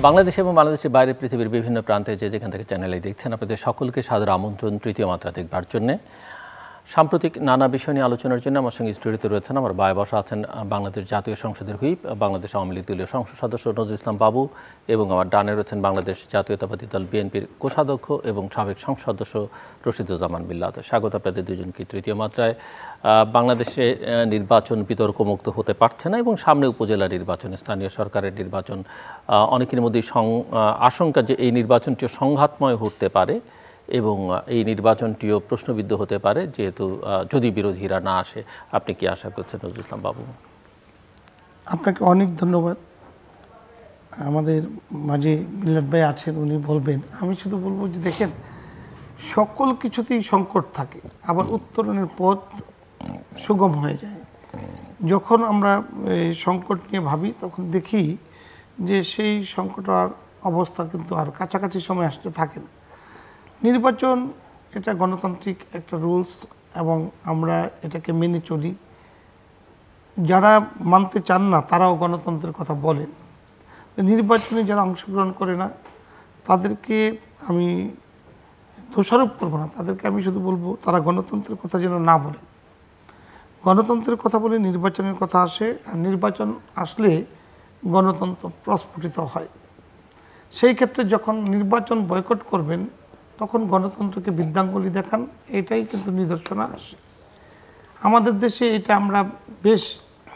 বাংলাদেশ এবং বাংলাদেশের বাইরে পৃথিবীর বিভিন্ন প্রান্তে যেখান থেকে চ্যানেলে দেখছেন আপনাদের সকলকে সাদর আমন্ত্রণ তৃতীয় মাত্রা দেখবার জন্যে। সাম্প্রতিক নানা বিষয় নিয়ে আলোচনার জন্য আমার সঙ্গে স্টুডিওতে রয়েছেন আমার ভাই বসা আছেন বাংলাদেশ জাতীয় সংসদের হুইপ বাংলাদেশ আওয়ামী লীগ দলীয় সংসদ সদস্য নজরুল ইসলাম বাবু, এবং আমার ডানে রয়েছেন বাংলাদেশ জাতীয়তাবাদী দল বিএনপির কোষাধ্যক্ষ এবং সাবেক সংসদ সদস্য রশিদুজ্জামান বিল্লাত। স্বাগত আপনাদের দুজনকে তৃতীয় মাত্রায়। বাংলাদেশে নির্বাচন বিতর্কমুক্ত হতে পারছে না এবং সামনে উপজেলা নির্বাচন, স্থানীয় সরকারের নির্বাচন। অনেকের মধ্যেই আশঙ্কা যে এই নির্বাচনটিও সংঘাতময় হতে পারে এবং এই নির্বাচনটিও প্রশ্নবিদ্ধ হতে পারে যেহেতু যদি বিরোধীরা না আসে। আপনি কি আশা করছেন নজরুল ইসলাম বাবু? আপনাকে অনেক ধন্যবাদ। আমাদের মাঝে মিল্লাত ভাই আছেন, উনি বলবেন। আমি শুধু বলবো যে দেখেন, সকল কিছুতেই সংকট থাকে, আবার উত্তরণের পথ সুগম হয়ে যায়। যখন আমরা এই সংকট নিয়ে ভাবি তখন দেখি যে সেই সংকট অবস্থা কিন্তু আর কাছাকাছি সময় আসতে থাকে না। নির্বাচন এটা গণতান্ত্রিক একটা রুলস এবং আমরা এটাকে মেনে চলি। যারা মানতে চান না তারাও গণতন্ত্রের কথা বলেন। নির্বাচনে যারা অংশগ্রহণ করে না তাদেরকে আমি দোষারোপ করবো না, তাদেরকে আমি শুধু বলবো তারা গণতন্ত্রের কথা যেন না বলেন। গণতন্ত্রের কথা বলে নির্বাচনের কথা আসে, আর নির্বাচন আসলে গণতন্ত্র প্রস্ফুটিত হয়। সেই ক্ষেত্রে যখন নির্বাচন বয়কট করবেন তখন গণতন্ত্রকে বৃদ্ধাঙ্গুলি দেখান, এটাই কিন্তু নিদর্শনা আসে। আমাদের দেশে এটা আমরা বেশ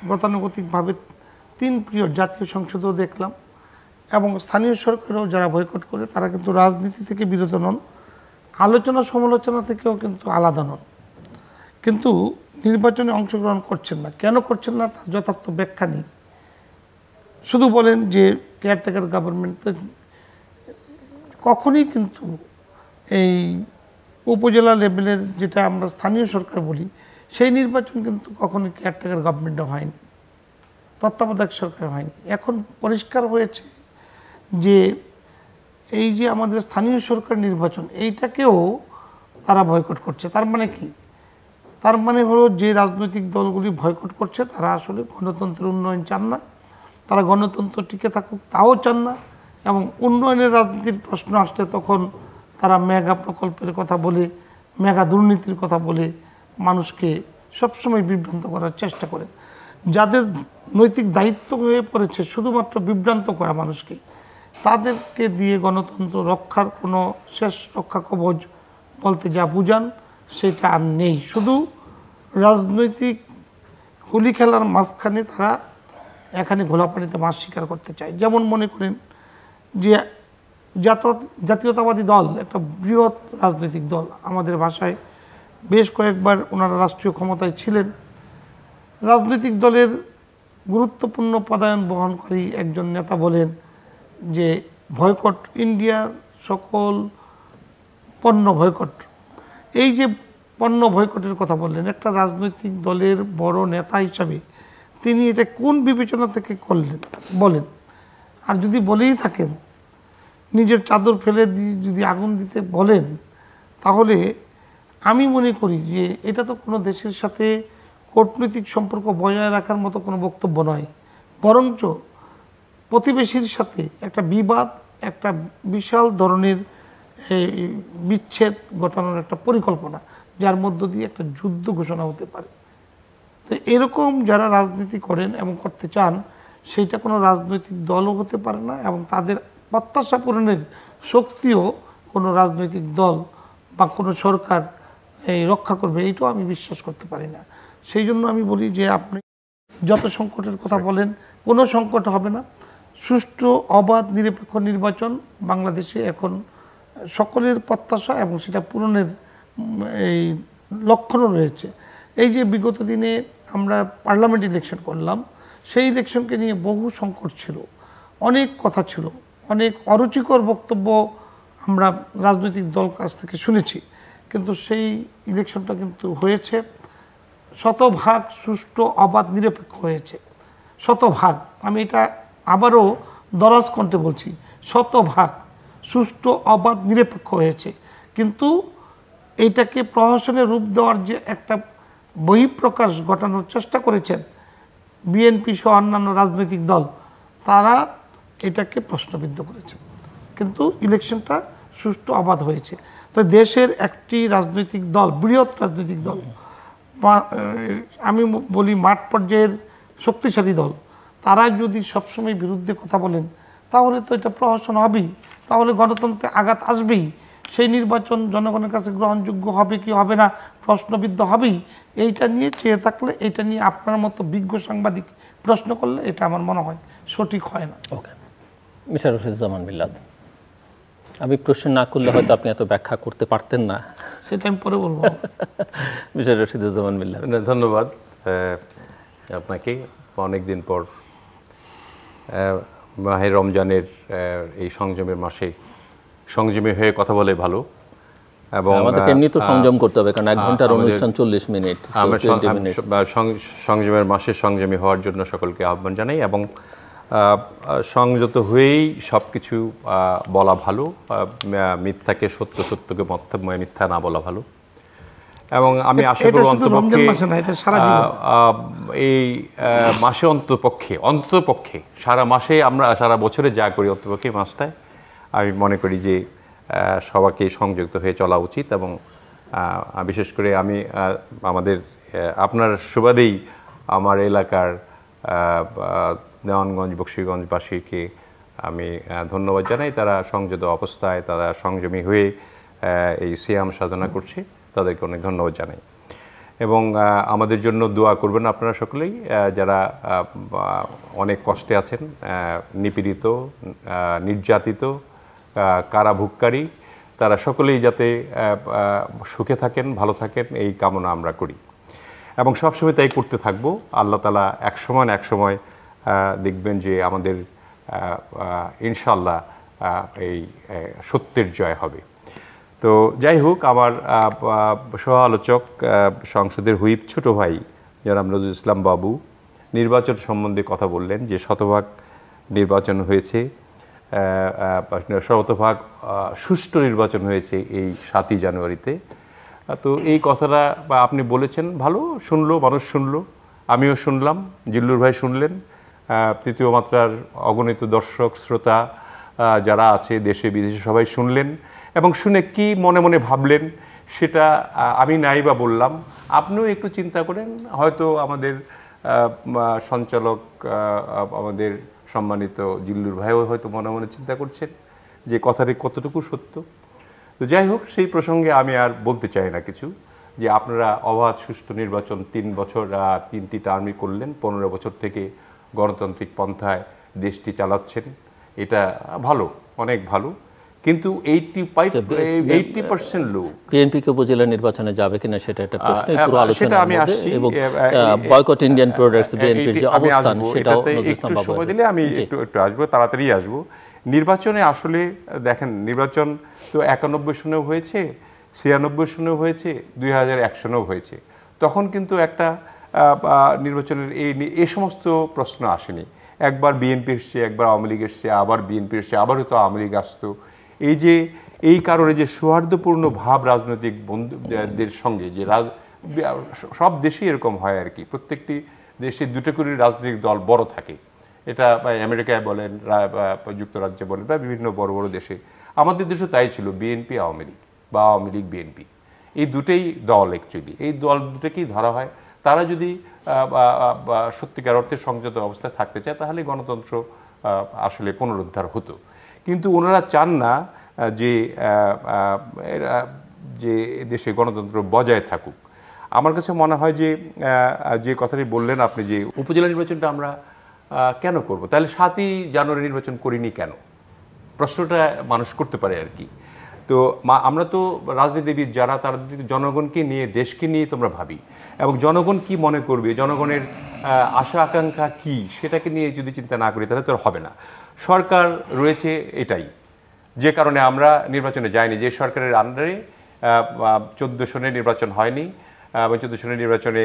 গতানুগতিকভাবে 3 পিরিয়ড জাতীয় সংসদেও দেখলাম এবং স্থানীয় সরকারও যারা বয়কট করে তারা কিন্তু রাজনীতি থেকে বিরত নন, আলোচনা সমালোচনা থেকেও কিন্তু আলাদা নন, কিন্তু নির্বাচনে অংশগ্রহণ করছেন না। কেন করছেন না তার যথার্থ ব্যাখ্যা নেই। শুধু বলেন যে কেয়ারটেকার গভর্নমেন্ট। কখনই কিন্তু এই উপজেলা লেভেলের যেটা আমরা স্থানীয় সরকার বলি সেই নির্বাচন কিন্তু কখনোই কেয়ারটেকার গভর্নমেন্টও হয়নি, তত্ত্বাবধায়ক সরকার হয়নি। এখন পরিষ্কার হয়েছে যে এই যে আমাদের স্থানীয় সরকার নির্বাচন এইটাকেও তারা বয়কট করছে। তার মানে কি? তার মানে হলো যে রাজনৈতিক দলগুলি বয়কট করছে তারা আসলে গণতন্ত্রের উন্নয়ন চান না, তারা গণতন্ত্র টিকে থাকুক তাও চান না, এবং উন্নয়নের রাজনীতির প্রশ্ন আসলে তখন তারা মেগা প্রকল্পের কথা বলে, মেগা দুর্নীতির কথা বলে মানুষকে সবসময় বিভ্রান্ত করার চেষ্টা করেন। যাদের নৈতিক দায়িত্ব হয়ে পড়েছে শুধুমাত্র বিভ্রান্ত করা মানুষকে, তাদেরকে দিয়ে গণতন্ত্র রক্ষার কোনো শেষ রক্ষা কবচ বলতে যা বুঝান সেটা আর নেই। শুধু রাজনৈতিক হোলি খেলার মাঝখানে তারা এখানে ঘোলাপানিতে মাছ শিকার করতে চায়। যেমন মনে করেন যে জাতীয়তাবাদী দল একটা বৃহৎ রাজনৈতিক দল, আমাদের ভাষায় বেশ কয়েকবার ওনারা রাষ্ট্রীয় ক্ষমতায় ছিলেন। রাজনৈতিক দলের গুরুত্বপূর্ণ পদায়ন বহনকারী একজন নেতা বলেন যে বয়কট, ইন্ডিয়ার সকল পণ্য বয়কট। এই যে পণ্য বয়কটের কথা বললেন, একটা রাজনৈতিক দলের বড় নেতা হিসাবে তিনি এটা কোন বিবেচনা থেকে করলেন বলেন? আর যদি বলেই থাকেন, নিজের চাদর ফেলে দিয়ে যদি আগুন দিতে বলেন, তাহলে আমি মনে করি যে এটা তো কোনো দেশের সাথে কূটনৈতিক সম্পর্ক বজায় রাখার মতো কোনো বক্তব্য নয়, বরঞ্চ প্রতিবেশীর সাথে একটা বিবাদ, একটা বিশাল ধরনের বিচ্ছেদ ঘটানোর একটা পরিকল্পনা, যার মধ্য দিয়ে একটা যুদ্ধ ঘোষণা হতে পারে। তো এরকম যারা রাজনীতি করেন এবং করতে চান, সেইটা কোনো রাজনৈতিক দলও হতে পারে না, এবং তাদের প্রত্যাশা পূরণের শক্তিও কোনো রাজনৈতিক দল বা কোনো সরকার রক্ষা করবে, এইটাও আমি বিশ্বাস করতে পারি না। সেই জন্য আমি বলি যে আপনি যত সংকটের কথা বলেন, কোনো সংকট হবে না। সুষ্ঠু অবাধ নিরপেক্ষ নির্বাচন বাংলাদেশে এখন সকলের প্রত্যাশা এবং সেটা পূরণের এই লক্ষণও রয়েছে। এই যে বিগত দিনে আমরা পার্লামেন্ট ইলেকশন করলাম, সেই ইলেকশনকে নিয়ে বহু সংকট ছিল, অনেক কথা ছিল, অনেক অরুচিকর বক্তব্য আমরা রাজনৈতিক দল কাছ থেকে শুনেছি, কিন্তু সেই ইলেকশনটা কিন্তু হয়েছে শতভাগ সুষ্ঠু অবাধ নিরপেক্ষ হয়েছে। শতভাগ, আমি এটা আবারও দরাজ কণ্ঠে বলছি, শতভাগ সুষ্ঠু অবাধ নিরপেক্ষ হয়েছে। কিন্তু এইটাকে প্রহসনের রূপ দেওয়ার যে একটা বহিঃপ্রকাশ ঘটানোর চেষ্টা করেছেন বিএনপি সহ অন্যান্য রাজনৈতিক দল, তারা এটাকে প্রশ্নবিদ্ধ করেছেন, কিন্তু ইলেকশনটা সুষ্ঠু অবাধ হয়েছে। তো দেশের একটি রাজনৈতিক দল, বৃহৎ রাজনৈতিক দল, আমি বলি মাঠ পর্যায়ের শক্তিশালী দল, তারা যদি সবসময় বিরুদ্ধে কথা বলেন তাহলে তো এটা প্রহসন হবেই, তাহলে গণতন্ত্রে আঘাত আসবেই। সেই নির্বাচন জনগণের কাছে গ্রহণযোগ্য হবে কি হবে না প্রশ্নবিদ্ধ হবেই। এইটা নিয়ে চেয়ে থাকলে, এটা নিয়ে আপনার মতো বিজ্ঞ সাংবাদিক প্রশ্ন করলে এটা আমার মনে হয় সঠিক হয় না। ওকে, মিস্টার রশিদুজ্জামান মিল্লাত, আমি প্রশ্ন না করলে হয়তো আপনি এত ব্যাখ্যা করতে পারতেন না, সেটা আমি পরে বলবো। মিস্টার রশিদুজ্জামান মিল্লাত। ধন্যবাদ আপনাকে। অনেকদিন পর মাহে রমজানের এই সংযমের মাসে সংযমী হয়ে কথা বলে ভালো। এবং আমাদেরকে এমনি তো সংযম করতে হবে, কারণ 1 ঘন্টার অনুষ্ঠান 40 মিনিট, সংযমের মাসে সংযমী হওয়ার জন্য সকলকে আহ্বান জানাই। এবং সংযত হয়েই সব কিছু বলা ভালো, মিথ্যাকে সত্য, সত্যকে মিথ্যা না বলা ভালো। এবং আমি আশা করব অন্ততপক্ষে এই মাসে অন্ততপক্ষে সারা মাসে আমরা সারা বছরে যা করি অন্ততপক্ষে মাসটায় আমি মনে করি যে সবাইকে সংযুক্ত হয়ে চলা উচিত। এবং বিশেষ করে আমি আপনার সুবাদেই আমার এলাকার দেওয়ানগঞ্জ বকশীগঞ্জবাসীকে আমি ধন্যবাদ জানাই। তারা সংযত অবস্থায়, তারা সংযমী হয়ে এই সিয়াম সাধনা করছে, তাদেরকে অনেক ধন্যবাদ জানাই। এবং আমাদের জন্য দোয়া করবেন আপনারা সকলেই, যারা অনেক কষ্টে আছেন, নিপীড়িত, নির্যাতিত, কারাভোগকারী, তারা সকলেই যাতে সুখে থাকেন, ভালো থাকেন, এই কামনা আমরা করি। এবং সবসময় তাই করতে থাকবো। আল্লাহ তাআলা এক সময় দেখবেন যে আমাদের ইনশাআল্লাহ এই সত্যের জয় হবে। তো যাই হোক, আমার সহ আলোচক সংসদের হুইপ ছোট ভাই জনাব নজরুল ইসলাম বাবু নির্বাচন সম্বন্ধে কথা বললেন যে শতভাগ নির্বাচন হয়েছে, শতভাগ সুষ্ঠু নির্বাচন হয়েছে এই 7ই জানুয়ারিতে। তো এই কথাটা আপনি বলেছেন, ভালো শুনলো, মানুষ শুনলো, আমিও শুনলাম, জিল্লুর ভাই শুনলেন, তৃতীয় মাত্রার অগণিত দর্শক শ্রোতা যারা আছে দেশে বিদেশে সবাই শুনলেন। এবং শুনে কি মনে মনে ভাবলেন সেটা আমি নাই বা বললাম, আপনিও একটু চিন্তা করেন। হয়তো আমাদের সঞ্চালক, আমাদের সম্মানিত জিল্লুর ভাইও হয়তো মনে মনে চিন্তা করছেন যে কথাটি কতটুকু সত্য। তো যাই হোক, সেই প্রসঙ্গে আমি আর বলতে চাই না কিছু, যে আপনারা অবাধ সুষ্ঠু নির্বাচন 3 বছর 3টি টার্মই করলেন, 15 বছর থেকে গণতান্ত্রিক পন্থায় দেশটি চালাচ্ছেন, এটা ভালো, অনেক ভালো। কিন্তু 80% লোক বিএনপিকে উপজেলা নির্বাচনে যাবে কিনা সেটা একটা প্রশ্ন, পুরো আলোচনা আমি আসছি। এবং বয়কট ইন্ডিয়ান প্রোডাক্টস বিএনপির যে অবস্থান সেটাও একটু সময় দিলে আমি একটু আসবো, তাড়াতাড়ি আসবো। নির্বাচনে আসলে দেখেন, নির্বাচন তো 91 সনেও হয়েছে, 96 সনেও হয়েছে, 2001 সনেও হয়েছে। তখন কিন্তু একটা নির্বাচনের এই সমস্ত প্রশ্ন আসেনি। একবার বিএনপি এসছে, একবার আওয়ামী লীগ এসছে, আবার বিএনপি এসছে, আবার হয়তো আওয়ামী লীগ আসতো। এই কারণে যে সৌহার্দ্যপূর্ণ ভাব রাজনৈতিক বন্ধুদের সঙ্গে, যে সব দেশেই এরকম হয় আর কি, প্রত্যেকটি দেশে 2টা করে রাজনৈতিক দল বড় থাকে। এটা আমেরিকায় বলেন, যুক্তরাজ্যে বলেন, বা বিভিন্ন বড় বড় দেশে। আমাদের দেশে তাই ছিল, বিএনপি আওয়ামী লীগ বা আওয়ামী লীগ বিএনপি, এই দুটোই দল অ্যাকচুয়ালি। এই দল দুটোকেই ধরা হয়। তারা যদি সত্যিকার অর্থে সংযত অবস্থায় থাকতে চায় তাহলে গণতন্ত্র আসলে পুনরুদ্ধার হতো। কিন্তু ওনারা চান না যে দেশে গণতন্ত্র বজায় থাকুক। আমার কাছে মনে হয় যে কথাটি বললেন আপনি, যে উপজেলা নির্বাচনটা আমরা কেন করব, তাহলে 7ই জানুয়ারি নির্বাচন করিনি কেন, প্রশ্নটা মানুষ করতে পারে আর কি। তো আমরা তো রাজনীতিবিদ যারা, তারা জনগণকে নিয়ে, দেশকে নিয়ে তোমরা ভাবি, এবং জনগণ কি মনে করবে, জনগণের আশা আকাঙ্ক্ষা কি, সেটাকে নিয়ে যদি চিন্তা না করি তাহলে তো হবে না। সরকার রয়েছে এটাই, যে কারণে আমরা নির্বাচনে যাইনি। যে সরকারের আন্ডারে 14 সনের নির্বাচন হয়নি, এবং 14 সনের নির্বাচনে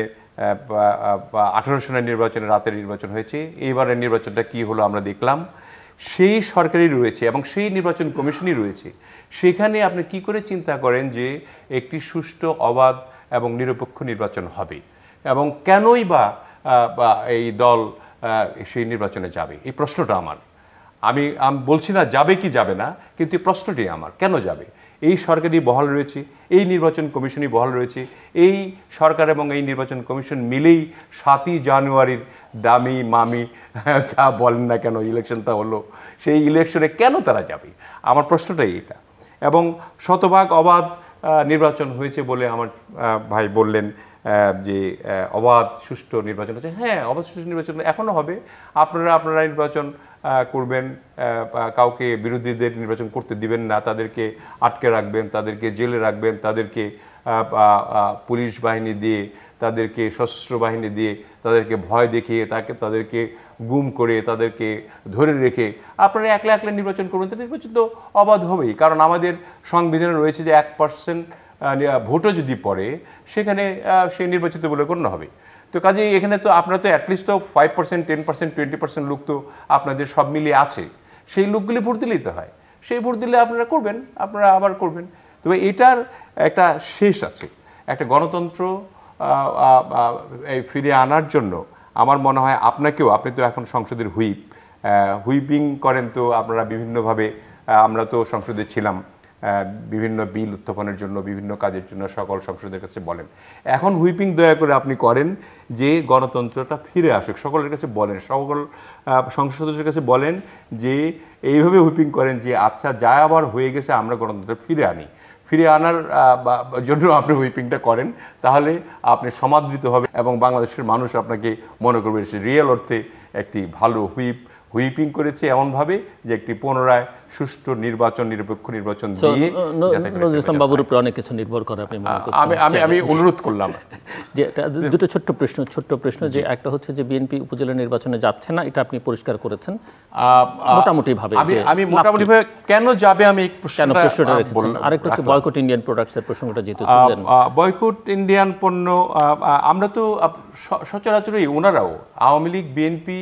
18 সনের নির্বাচনে রাতের নির্বাচন হয়েছে। এইবারের নির্বাচনটা কি হলো আমরা দেখলাম। সেই সরকারই রয়েছে এবং সেই নির্বাচন কমিশনই রয়েছে। সেখানে আপনি কি করে চিন্তা করেন যে একটি সুষ্ঠু, অবাধ এবং নিরপেক্ষ নির্বাচন হবে, এবং কেনই বা এই দল সেই নির্বাচনে যাবে, এই প্রশ্নটা আমার। আমি বলছি না যাবে কি যাবে না, কিন্তু এই প্রশ্নটি আমার, কেন যাবে? এই সরকারই বহাল রয়েছে, এই নির্বাচন কমিশনই বহাল রয়েছে, এই সরকার এবং এই নির্বাচন কমিশন মিলেই 7ই জানুয়ারির দামি মামি যা বলেন না কেন ইলেকশনটা হলো, সেই ইলেকশনে কেন তারা যাবে? আমার প্রশ্নটাই এটা। এবং শতভাগ অবাধ নির্বাচন হয়েছে বলে আমার ভাই বললেন যে অবাধ সুষ্ঠু নির্বাচন হচ্ছে। হ্যাঁ, অবাধ সুষ্ঠু নির্বাচন এখনও হবে। আপনারা নির্বাচন করবেন, কাউকে বিরোধীদের নির্বাচন করতে দিবেন না, তাদেরকে আটকে রাখবেন, তাদেরকে জেলে রাখবেন, তাদেরকে পুলিশ বাহিনী দিয়ে, তাদেরকে সশস্ত্র বাহিনী দিয়ে তাদেরকে ভয় দেখিয়ে তাদেরকে গুম করে তাদেরকে ধরে রেখে আপনারা একলা একলা নির্বাচন করবেন, তো নির্বাচন তো অবাধ হবেই। কারণ আমাদের সংবিধানে রয়েছে যে 1% ভোটও যদি পড়ে সেখানে সে নির্বাচিত বলে গণ্য হবে। তো কাজেই এখানে তো আপনারা তো অ্যাটলিস্ট তো 5%, 10%, 20% লোক তো আপনাদের সব মিলিয়ে আছে, সেই লোকগুলি ভোট দিলেই তো হয়। সেই ভোট দিলে আপনারা করবেন, আপনারা আবার করবেন। তবে এটার একটা শেষ আছে। একটা গণতন্ত্র এই ফিরে আনার জন্য আমার মনে হয় আপনাকেও, আপনি তো এখন সংসদের হুইপিং করেন, তো আপনারা বিভিন্নভাবে, আমরা তো সংসদে ছিলাম, বিভিন্ন বিল উত্থাপনের জন্য, বিভিন্ন কাজের জন্য সকল সংসদের কাছে বলেন। এখন হুইপিং দয়া করে আপনি করেন যে গণতন্ত্রটা ফিরে আসুক, সকলের কাছে বলেন, সকল সংসদ সদস্যের কাছে বলেন যে এইভাবে হুইপিং করেন যে আচ্ছা যা আবার হয়ে গেছে আমরা গণতন্ত্র ফিরে আনি। ফিরে আনার জন্য আপনি হুইপিংটা করেন, তাহলে আপনি সমাদৃত হবে এবং বাংলাদেশের মানুষ আপনাকে মনে করবে সে রিয়েল অর্থে একটি ভালো হুইপিং করেছে, এমনভাবে যে একটি পুনরায় সুষ্ঠু নির্বাচন, নিরপেক্ষ নির্বাচন দিয়ে। নজরুল ইসলাম বাবুর উপর অনেক কিছু নির্ভর করে, আপনি মনে করছেন? আমি অনুরোধ করলাম যে দুটো ছোট্ট প্রশ্ন, যে একটা হচ্ছে যে বিএনপি উপজেলা নির্বাচনে যাচ্ছে না, এটা আপনি পরিষ্কার করেছেন মোটামুটি ভাবে। আমি মোটামুটি ভাবে কেন যাবে আমি প্রশ্নটা রেখেছেন। আরেকটা হচ্ছে বয়কট ইন্ডিয়ান প্রোডাক্টসের প্রসঙ্গটা যেহেতু তুললেন। বয়কট ইন্ডিয়ান পণ্য, আমরা তো সচরাচরই ওনারাও আওয়ামী লীগ বিএনপি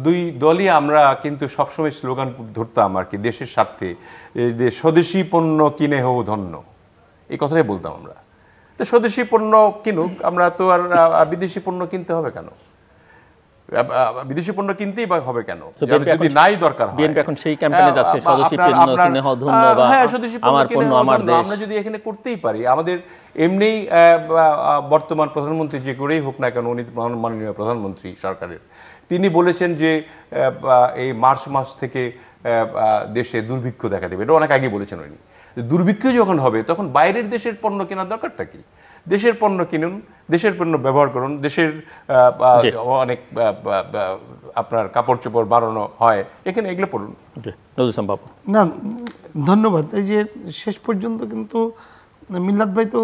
দুই দলই আমরা কিন্তু সবসময় স্লোগান ধরতাম আর কি, দেশের স্বার্থে যে স্বদেশি পণ্য কিনে হও ধন্য, এই কথাটাই বলতাম আমরা। তো স্বদেশি পণ্য কিনুক, আমরা তো আর বিদেশি পণ্য কিনতে হবে কেন? বিদেশি পণ্য কিনতেই বা হবে কেন যদি নাই দরকার হয়? বিএনপি এখন সেই ক্যাম্পেইনে যাচ্ছে, স্বদেশি পণ্য কিনে হও ধন্য, বা আমার পণ্য আমার দেশ। আমরা যদি এখানে করতেই পারি, আমাদের এমনিই বর্তমান প্রধানমন্ত্রী যে করেই হোক না কেন, উনি মাননীয় প্রধানমন্ত্রী সরকারের, তিনি বলেছেন যে এই মার্চ মাস থেকে দেশে দুর্ভিক্ষ দেখা দেবে। এটা অনেক আগে বলেছেন উনি। দুর্ভিক্ষ যখন হবে তখন বাইরের দেশের পণ্য কেনার দরকারটা কি? দেশের পণ্য কিনুন, দেশের পণ্য ব্যবহার করুন, দেশের অনেক আপনার কাপড় চোপড় বানানো হয় এখানে, এগুলো পড়ুন। না, ধন্যবাদ। এই যে শেষ পর্যন্ত কিন্তু মিল্লাত ভাই তো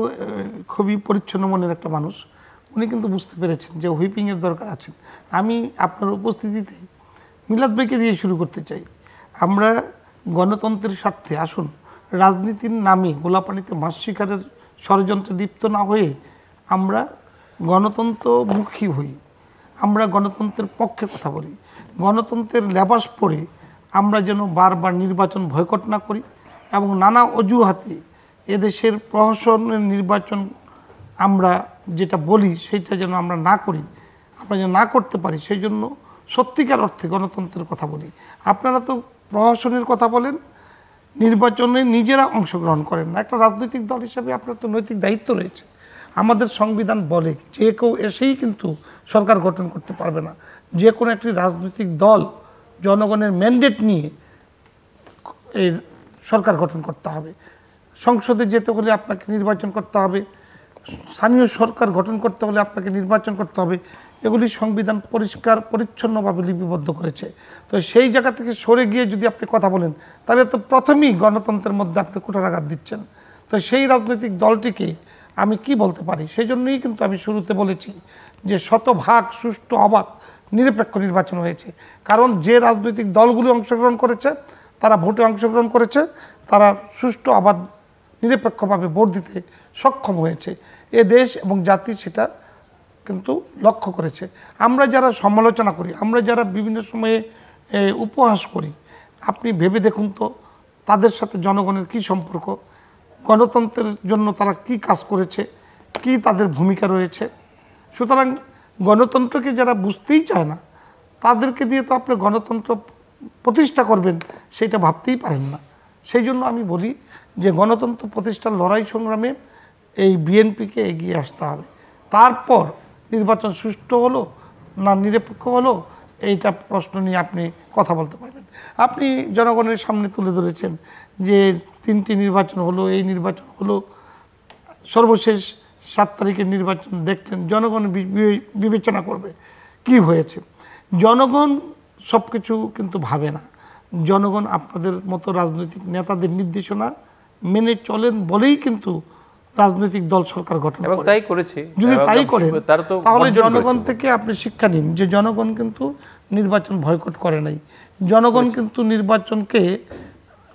খুবই পরিচ্ছন্ন মনের একটা মানুষ, উনি কিন্তু বুঝতে পেরেছেন যে হুইপিংয়ের দরকার আছে। আমি আপনার উপস্থিতিতে মিল্লাত ভাইকে দিয়ে শুরু করতে চাই। আমরা গণতন্ত্রের স্বার্থে আসুন, রাজনীতির নামে গোলাপানিতে মাছ শিকারের ষড়যন্ত্রে লিপ্ত না হয়ে আমরা গণতন্ত্রমুখী হই, আমরা গণতন্ত্রের পক্ষে কথা বলি। গণতন্ত্রের লেবাস পরে আমরা যেন বারবার নির্বাচন বয়কট না করি এবং নানা অজুহাতে এদেশের প্রহসনের নির্বাচন আমরা যেটা বলি সেইটা যেন আমরা না করি, আমরা যেন না করতে পারি, সেই জন্য সত্যিকার অর্থে গণতন্ত্রের কথা বলি। আপনারা তো প্রহসনের কথা বলেন, নির্বাচনে নিজেরা অংশগ্রহণ করেন না। একটা রাজনৈতিক দল হিসাবে আপনার তো নৈতিক দায়িত্ব রয়েছে। আমাদের সংবিধান বলে যে কেউ এসেই কিন্তু সরকার গঠন করতে পারবে না। যে কোনো একটি রাজনৈতিক দল জনগণের ম্যান্ডেট নিয়ে এই সরকার গঠন করতে হবে। সংসদে যেতে হলে আপনাকে নির্বাচন করতে হবে, স্থানীয় সরকার গঠন করতে হলে আপনাকে নির্বাচন করতে হবে। এগুলি সংবিধান পরিষ্কার পরিচ্ছন্নভাবে লিপিবদ্ধ করেছে। তো সেই জায়গা থেকে সরে গিয়ে যদি আপনি কথা বলেন, তাহলে তো প্রথমেই গণতন্ত্রের মধ্যে আপনি কুঠারাঘাত দিচ্ছেন। তো সেই রাজনৈতিক দলটিকে আমি কি বলতে পারি? সেই জন্যই কিন্তু আমি শুরুতে বলেছি যে শতভাগ সুষ্ঠু অবাধ নিরপেক্ষ নির্বাচন হয়েছে। কারণ যে রাজনৈতিক দলগুলো অংশগ্রহণ করেছে তারা ভোটে অংশগ্রহণ করেছে, তারা সুষ্ঠু অবাধ নিরপেক্ষভাবে ভোট দিতে সক্ষম হয়েছে। এ দেশ এবং জাতি সেটা কিন্তু লক্ষ্য করেছে। আমরা যারা সমালোচনা করি, আমরা যারা বিভিন্ন সময়ে উপহাস করি, আপনি ভেবে দেখুন তো তাদের সাথে জনগণের কি সম্পর্ক, গণতন্ত্রের জন্য তারা কি কাজ করেছে, কি তাদের ভূমিকা রয়েছে। সুতরাং গণতন্ত্রকে যারা বুঝতেই চায় না তাদেরকে দিয়ে তো আপনি গণতন্ত্র প্রতিষ্ঠা করবেন সেটা ভাবতেই পারেন না। সেই জন্য আমি বলি যে গণতন্ত্র প্রতিষ্ঠার লড়াই সংগ্রামে এই বিএনপিকে এগিয়ে আসতে হবে। তারপর নির্বাচন সুষ্ঠু হলো না নিরপেক্ষ হলো এইটা প্রশ্ন নিয়ে আপনি কথা বলতে পারবেন। আপনি জনগণের সামনে তুলে ধরেছেন যে 3টি নির্বাচন হলো, এই নির্বাচন হলো, সর্বশেষ 7 তারিখের নির্বাচন দেখলেন, জনগণ বিবেচনা করবে কি হয়েছে। জনগণ সব কিছু কিন্তু ভাবে না। জনগণ আপনাদের মতো রাজনৈতিক নেতাদের নির্দেশনা মেনে চলেন বলেই কিন্তু রাজনৈতিক দল সরকার গঠন করে। এবং তাই করেছে। যদি তাই করেন তাহলে জনগণ থেকে আপনি শিক্ষা নিন যে জনগণ কিন্তু নির্বাচন বয়কট করে নাই, জনগণ কিন্তু নির্বাচনকে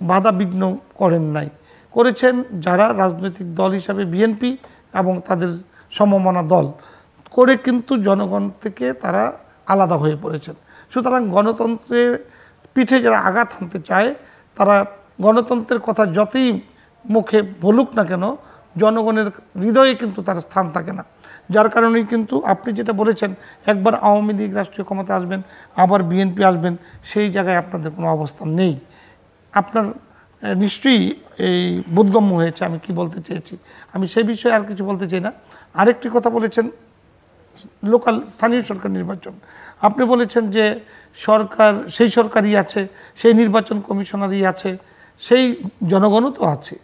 বাধা বিঘ্ন করেন নাই, করেছেন যারা রাজনৈতিক দল হিসাবে বিএনপি এবং তাদের সমমনা দল করে কিন্তু জনগণ থেকে তারা আলাদা হয়ে পড়েছেন। সুতরাং গণতন্ত্রের পিঠে যারা আঘাত হানতে চায় তারা গণতন্ত্রের কথা যতই মুখে বলুক না কেন জনগণের হৃদয়ে কিন্তু তার স্থান থাকে না। যার কারণেই কিন্তু আপনি যেটা বলেছেন একবার আওয়ামী লীগ রাষ্ট্রীয় ক্ষমতা আসবেন আবার বিএনপি আসবেন, সেই জায়গায় আপনাদের কোনো অবস্থান নেই। আপনার নিশ্চয়ই এই বোধগম্য হয়েছে আমি কি বলতে চেয়েছি। আমি সেই বিষয়ে আর কিছু বলতে চাই না। আরেকটি কথা বলেছেন লোকাল স্থানীয় সরকার নির্বাচন। আপনি বলেছেন যে সরকার সেই সরকারই আছে, সেই নির্বাচন কমিশনারই আছে, সেই জনগণও তো আছে,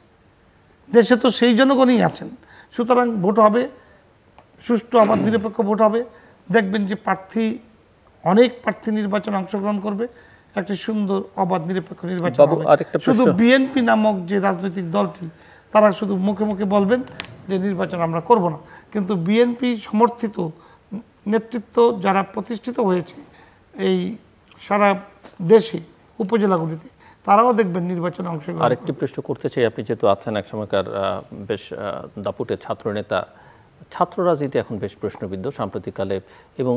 দেশে তো সেই জনগণই আছেন। সুতরাং ভোট হবে, সুষ্ঠু আবার নিরপেক্ষ ভোট হবে, দেখবেন যে অনেক প্রার্থী নির্বাচনে অংশগ্রহণ করবে, একটি সুন্দর অবাধ নিরপেক্ষ নির্বাচন হবে। শুধু বিএনপি নামক যে রাজনৈতিক দলটি তারা শুধু মুখে মুখে বলবেন যে নির্বাচন আমরা করব না, কিন্তু বিএনপি সমর্থিত নেতৃত্ব যারা প্রতিষ্ঠিত হয়েছে এই সারা দেশে উপজেলাগুলিতে তারাও দেখবেন নির্বাচনে অংশগ্রহণ। আরেকটি প্রশ্ন করতে চাই, আপনি যেহেতু আছেন একসময়কার বেশ দাপুটে ছাত্র নেতা, ছাত্র রাজনীতি এখন বেশ প্রশ্নবিদ্ধ সাম্প্রতিককালে এবং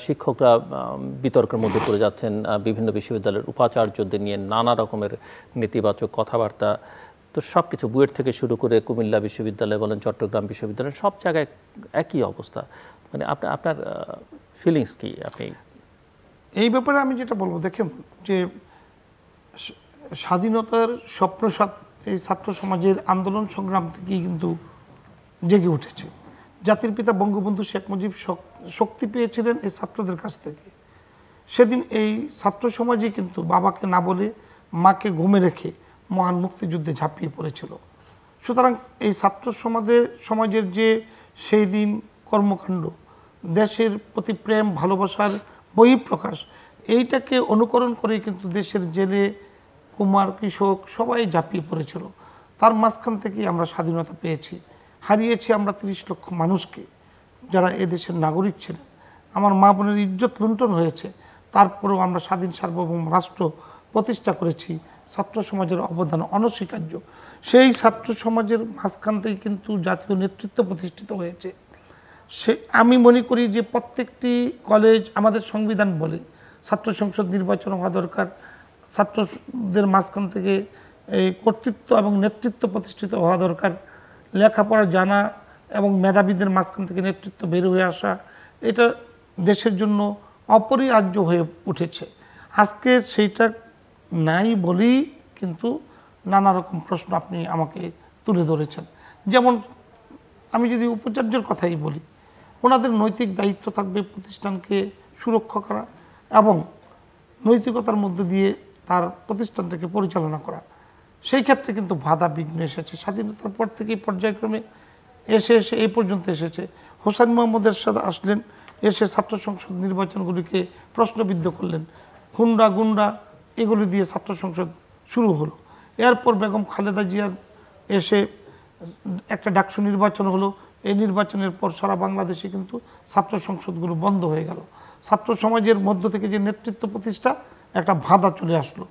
শিক্ষকরা বিতর্কের মধ্যে পড়ে যাচ্ছেন বিভিন্ন বিশ্ববিদ্যালয়ের উপাচার্যদের নিয়ে নানা রকমের নেতিবাচক কথাবার্তা। তো সব কিছু বুয়েট থেকে শুরু করে কুমিল্লা বিশ্ববিদ্যালয় বলেন, চট্টগ্রাম বিশ্ববিদ্যালয়, সব জায়গায় একই অবস্থা। মানে আপনার ফিলিংস কি? আপনি এই ব্যাপারে আমি যেটা বলবো, দেখেন যে স্বাধীনতার স্বপ্ন এই ছাত্র সমাজের আন্দোলন সংগ্রাম থেকেই কিন্তু জেগে উঠেছে। জাতির পিতা বঙ্গবন্ধু শেখ মুজিব শক্তি পেয়েছিলেন এই ছাত্রদের কাছ থেকে। সেদিন এই ছাত্র সমাজই কিন্তু বাবাকে না বলে মাকে ঘুমে রেখে মহান মুক্তিযুদ্ধে ঝাঁপিয়ে পড়েছিল। সুতরাং এই ছাত্র সমাজের যে সেই দিন কর্মকাণ্ড, দেশের প্রতি প্রেম ভালোবাসার বহিঃপ্রকাশ, এইটাকে অনুকরণ করে কিন্তু দেশের জেলে কুমার কৃষক সবাই ঝাঁপিয়ে পড়েছিল। তার মাঝখান থেকেই আমরা স্বাধীনতা পেয়েছি। হারিয়েছি আমরা 30 লক্ষ মানুষকে যারা এদেশের নাগরিক ছিলেন। আমার মা বোনের ইজ্জত লুণ্ঠন হয়েছে, তারপরেও আমরা স্বাধীন সার্বভৌম রাষ্ট্র প্রতিষ্ঠা করেছি। ছাত্র সমাজের অবদান অনস্বীকার্য। সেই ছাত্র সমাজের মাঝখান থেকে কিন্তু জাতীয় নেতৃত্ব প্রতিষ্ঠিত হয়েছে। আমি মনে করি যে প্রত্যেকটি কলেজ, আমাদের সংবিধান বলে ছাত্র সংসদ নির্বাচন হওয়া দরকার, ছাত্রদের মাঝখান থেকে এই কর্তৃত্ব এবং নেতৃত্ব প্রতিষ্ঠিত হওয়া দরকার, লেখাপড়া জানা এবং মেধাবীদের মাঝখান থেকে নেতৃত্ব বের হয়ে আসা, এটা দেশের জন্য অপরিহার্য হয়ে উঠেছে। আজকে সেইটা নাই বলেই কিন্তু নানা রকম প্রশ্ন আপনি আমাকে তুলে ধরেছেন। যেমন আমি যদি উপাচার্যের কথাই বলি, ওনাদের নৈতিক দায়িত্ব থাকবে প্রতিষ্ঠানকে সুরক্ষা করা এবং নৈতিকতার মধ্য দিয়ে তার প্রতিষ্ঠানটাকে পরিচালনা করা। সেই ক্ষেত্রে কিন্তু বাধা বিঘ্ন এসেছে স্বাধীনতার পর থেকেই পর্যায়ক্রমে এসে এই পর্যন্ত এসেছে। হোসেন মোহাম্মদ এরশাদ আসলেন, এসে ছাত্র সংসদ নির্বাচনগুলিকে প্রশ্নবিদ্ধ করলেন, হুন্ডা গুন্ডা এগুলি দিয়ে ছাত্র সংসদ শুরু হলো। এরপর বেগম খালেদা জিয়ার এসে একটা ডাকসু নির্বাচন হলো। এই নির্বাচনের পর সারা বাংলাদেশে কিন্তু ছাত্র সংসদগুলো বন্ধ হয়ে গেল। ছাত্র সমাজের মধ্য থেকে যে নেতৃত্ব প্রতিষ্ঠা একটা বাধা চলে আসলো।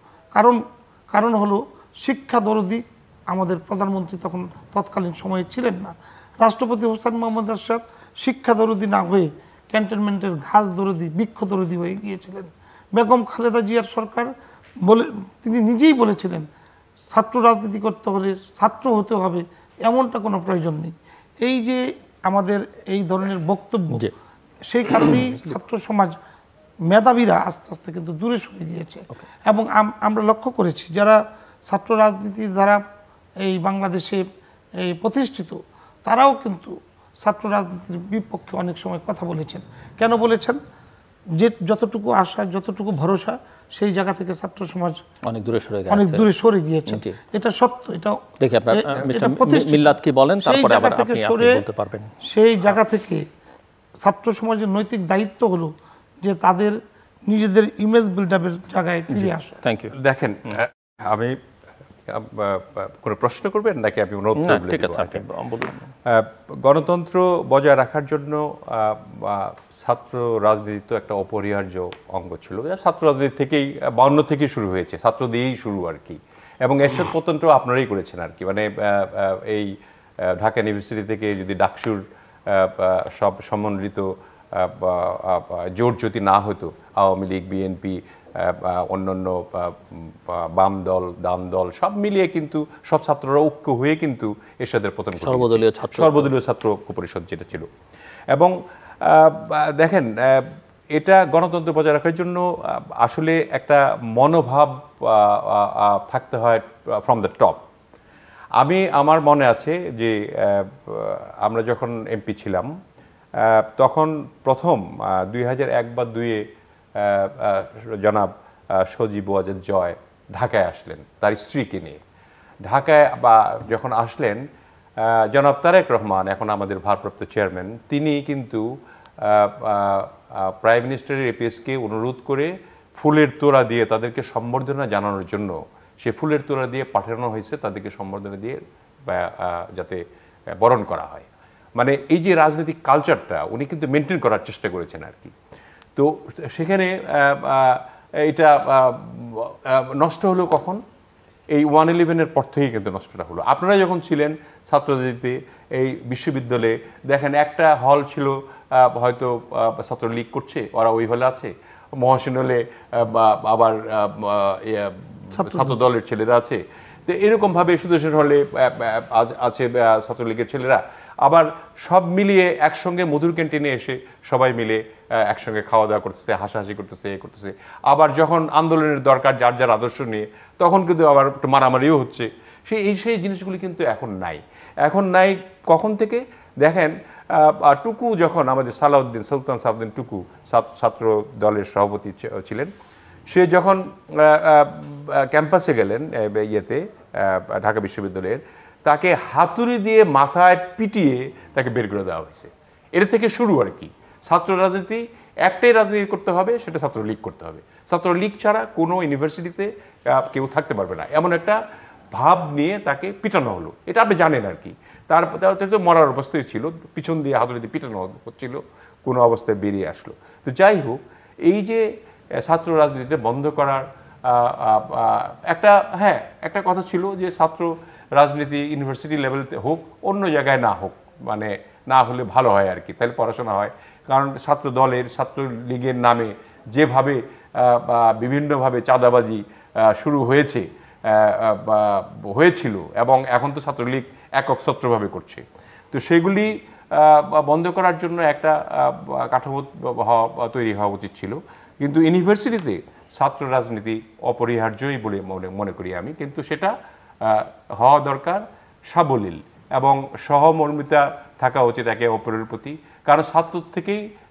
কারণ হলো শিক্ষা দরদি আমাদের প্রধানমন্ত্রী তখন তৎকালীন সময়ে ছিলেন না। রাষ্ট্রপতি হোসেন মোহাম্মদ এরশাদ শিক্ষা দরদি না হয়ে ক্যান্টনমেন্টের ঘাস দরদি, বৃক্ষ দরদি হয়ে গিয়েছিলেন। বেগম খালেদা জিয়ার সরকার তিনি নিজেই বলেছিলেন ছাত্র রাজনীতি করতে হলে ছাত্র হতে হবে, এমনটা কোনো প্রয়োজন নেই। এই যে আমাদের এই ধরনের বক্তব্য, সেই কারণেই ছাত্র সমাজ মেধাবীরা আস্তে আস্তে কিন্তু দূরে সরে গিয়েছে। এবং আমরা লক্ষ্য করেছি যারা ছাত্র রাজনীতির দ্বারা এই বাংলাদেশে এই প্রতিষ্ঠিত, তারাও কিন্তু ছাত্র রাজনীতির বিপক্ষে অনেক সময় কথা বলেছেন। কেন বলেছেন? যে যতটুকু আশা, যতটুকু ভরসা, সেই জায়গা থেকে ছাত্র সমাজ অনেক দূরে সরে গিয়েছে। এটা সত্য। এটা দেখি আপনার মিল্লাত কি বলেন, তারপরে আবার আপনি বলতে পারবেন। সেই জায়গা থেকে ছাত্র সমাজের নৈতিক দায়িত্ব হলো যে তাদের নিজেদের ইমেজ বিল্ড আপের জায়গায় ফিরে আসা। Thank you. দেখেন, আমি কোনো প্রশ্ন করবেন নাকি আমি উত্তর বলে দেব? গণতন্ত্র বজায় রাখার জন্য ছাত্র রাজনীতি তো একটা অপরিহার্য অঙ্গ ছিল। ছাত্র রাজনীতি থেকেই 52 থেকেই শুরু হয়েছে, ছাত্র দিয়েই শুরু আর কি। এবং এরশাদ পতনটা আপনারাই করেছেন আর কি। মানে এই ঢাকা ইউনিভার্সিটি থেকে যদি ডাকসুর সব সমন্বিত জোট যদি না হতো, আওয়ামী লীগ, বিএনপি, অন্যান্য বাম দল, ডান দল সব মিলিয়ে কিন্তু সব ছাত্ররা ঐক্য হয়ে কিন্তু এরশাদের পতন করে, সর্বদলীয় ছাত্র পরিষদ যেটা ছিল। এবং দেখেন, এটা গণতন্ত্র বজায় রাখার জন্য আসলে একটা মনোভাব থাকতে হয় ফ্রম দ্য টপ। আমার মনে আছে যে আমরা যখন এমপি ছিলাম তখন প্রথম 2001 বা 2002-এ জনাব সজীব ওয়াজেদ জয় ঢাকায় আসলেন তার স্ত্রীকে নিয়ে। ঢাকায় বা যখন আসলেন, জনাব তারেক রহমান, এখন আমাদের ভারপ্রাপ্ত চেয়ারম্যান, তিনি কিন্তু প্রাইম মিনিস্টারের এপিএসকে অনুরোধ করে ফুলের তোড়া দিয়ে তাদেরকে সম্বর্ধনা জানানোর জন্য সে ফুলের তোড়া দিয়ে পাঠানো হয়েছে, তাদেরকে সম্বর্ধনা দিয়ে যাতে বরণ করা হয়। মানে এই যে রাজনৈতিক কালচারটা উনি কিন্তু মেনটেন করার চেষ্টা করেছেন আর কি। তো সেখানে এটা নষ্ট হলো কখন? এই 111-এর পর থেকেই কিন্তু নষ্টটা হলো। আপনারা যখন ছিলেন ছাত্ররাজনীতিতে এই বিশ্ববিদ্যালয়ে, দেখেন একটা হল ছিল হয়তো ছাত্রলীগ করছে, ওরা ওই হলে আছে, মহসিন হলে আবার ছাত্র দলের ছেলেরা আছে। তো এরকমভাবে সুদর্শন হলে আছে ছাত্রলীগের ছেলেরা। আবার সব মিলিয়ে একসঙ্গে মধুর ক্যান্টিনে এসে সবাই মিলে একসঙ্গে খাওয়া দাওয়া করতেছে, হাসাহাসি করতেছে, করতেছে। আবার যখন আন্দোলনের দরকার যার যার আদর্শ নিয়ে, তখন কিন্তু আবার একটু মারামারিও হচ্ছে। সেই জিনিসগুলি কিন্তু এখন নাই। এখন নাই কখন থেকে? দেখেন, টুকু যখন আমাদের সুলতান সালাউদ্দিন টুকু ছাত্র দলের সভাপতি ছিলেন, সে যখন ক্যাম্পাসে গেলেন ইয়েতে ঢাকা বিশ্ববিদ্যালয়ের, তাকে হাতুড়ি দিয়ে মাথায় পিটিয়ে তাকে বের করে দেওয়া হয়েছে। এর থেকে শুরু আর কি। ছাত্র রাজনীতি একটাই রাজনীতি করতে হবে, সেটা ছাত্রলীগ করতে হবে। ছাত্রলীগ ছাড়া কোনো ইউনিভার্সিটিতে কেউ থাকতে পারবে না, এমন একটা ভাব নিয়ে তাকে পিটানো হলো। এটা আপনি জানেন আর কি। তারপর তো মরার অবস্থায় ছিল, পিছন দিয়ে হাতুড়ি দিয়ে পিটানো হচ্ছিল, কোনো অবস্থায় বেরিয়ে আসলো। তো যাই হোক, এই যে ছাত্র রাজনীতিটা বন্ধ করার একটা কথা ছিল যে ছাত্র রাজনীতি ইউনিভার্সিটি লেভেলতে হোক, অন্য জায়গায় না হোক, মানে না হলে ভালো হয় আর কি, তাহলে পড়াশোনা হয়। কারণ ছাত্র দলের, ছাত্রলীগের নামে যেভাবে বিভিন্নভাবে চাঁদাবাজি শুরু হয়েছিল এবং এখন তো ছাত্রলীগ একক ছত্রভাবে করছে। তো সেগুলি বন্ধ করার জন্য একটা কাঠামো তৈরি হওয়া উচিত ছিল। কিন্তু ইউনিভার্সিটিতে ছাত্র রাজনীতি অপরিহার্যই বলে মনে করি আমি। কিন্তু সেটা হওয়া দরকার সাবলীল এবং সহমর্মিতা থাকা উচিত একে অপরের প্রতি। কারণ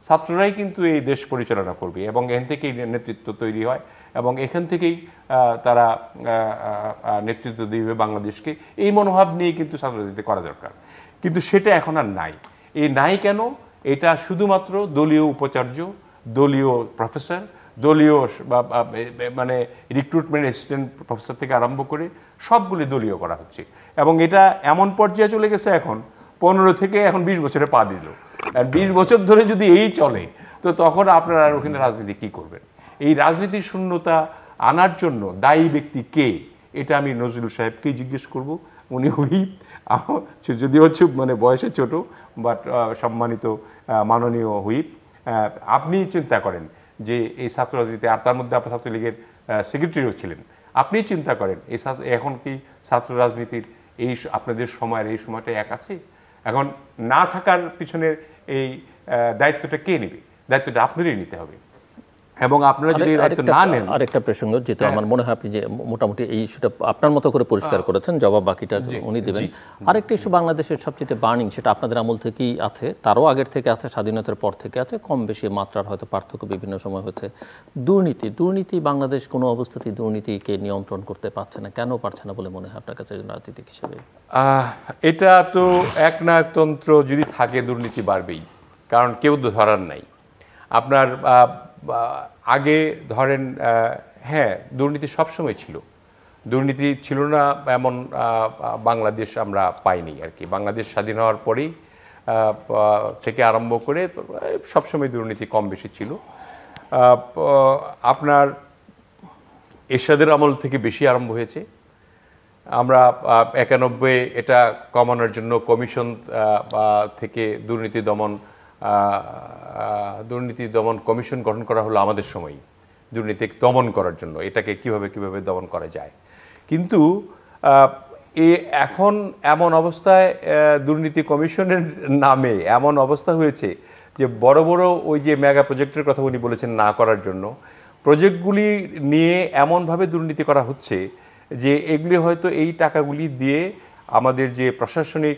ছাত্ররাই কিন্তু এই দেশ পরিচালনা করবে এবং এখান থেকেই নেতৃত্ব তৈরি হয় এবং এখান থেকেই তারা নেতৃত্ব দিবে বাংলাদেশকে। এই মনোভাব নিয়ে কিন্তু ছাত্র রাজনীতি করা দরকার। কিন্তু সেটা এখন আর নাই। এই নাই কেন? এটা শুধুমাত্র দলীয় উপাচার্য, দলীয় প্রফেসর, দলীয় মানে রিক্রুটমেন্ট অ্যাসিস্ট্যান্ট প্রফেসর থেকে আরম্ভ করে সবগুলি দলীয় করা হচ্ছে। এবং এটা এমন পর্যায়ে চলে গেছে, এখন 15 থেকে এখন 20 বছরে পা দিল। আর 20 বছর ধরে যদি এই চলে, তো তখন আপনারা আর ওখানে রাজনীতি কী করবেন? এই রাজনীতির শূন্যতা আনার জন্য দায়ী ব্যক্তি কে? এটা আমি নজরুল সাহেবকেই জিজ্ঞেস করব। উনি হুইপ, যদিও মানে বয়সে ছোট, বাট সম্মানিত মাননীয় হুইপ। আপনি চিন্তা করেন যে এই ছাত্র রাজনীতি, আর তার মধ্যে আপনার ছাত্রলীগের সেক্রেটারিও ছিলেন, আপনি চিন্তা করেন এখন কি ছাত্র রাজনীতির এই আপনাদের সময়ের এই সময়টা এক আছে? এখন না থাকার পিছনে এই দায়িত্বটা কে নেবে? দায়িত্বটা আপনারই নিতে হবে। এবং আপনারা যদি দায়িত্ব না নেন। আরেকটা প্রসঙ্গ, যেহেতু আমার মনে হয় আপনি যে মোটামুটি এই ইস্যুটা আপনার মতো করে পরিষ্কার করেছেন, জবাব বাকিটা উনি দেবেন। আরেকটা ইস্যু বাংলাদেশের সবচেয়ে বার্নিং, সেটা আপনাদের আমল থেকেই আছে, তারও আগের থেকে আছে, স্বাধীনতার পর থেকে আছে, কম বেশি মাত্রার হয়তো পার্থক্য বিভিন্ন সময় হচ্ছে। দুর্নীতি বাংলাদেশ কোনো অবস্থাতেই দুর্নীতিকে নিয়ন্ত্রণ করতে পারছে না। কেন পারছে না বলে মনে হয় আপনার কাছে রাজনীতিক হিসেবে? এটা তো একনায়কতন্ত্র যদি থাকে দুর্নীতি বাড়বেই, কারণ কেউ তো ধরার নাই। আপনার আগে ধরেন, হ্যাঁ দুর্নীতি সবসময় ছিল, দুর্নীতি ছিল না এমন বাংলাদেশ আমরা পাইনি আর কি। বাংলাদেশ স্বাধীন হওয়ার পরেই থেকে আরম্ভ করে সবসময় দুর্নীতি কম বেশি ছিল। আপনার এরশাদের আমল থেকে বেশি আরম্ভ হয়েছে। আমরা 91 এটা কমানোর জন্য কমিশন থেকে দুর্নীতি দমন কমিশন গঠন করা হলো আমাদের সময়, দুর্নীতি দমন করার জন্য, এটাকে কিভাবে দমন করা যায়। কিন্তু এখন এমন অবস্থায় দুর্নীতি কমিশনের নামে এমন অবস্থা হয়েছে যে বড় বড় ওই যে মেগা প্রজেক্টের কথা উনি বলেছেন না করার জন্য, প্রজেক্টগুলি নিয়ে এমনভাবে দুর্নীতি করা হচ্ছে যে এগুলি হয়তো এই টাকাগুলি দিয়ে আমাদের যে প্রশাসনিক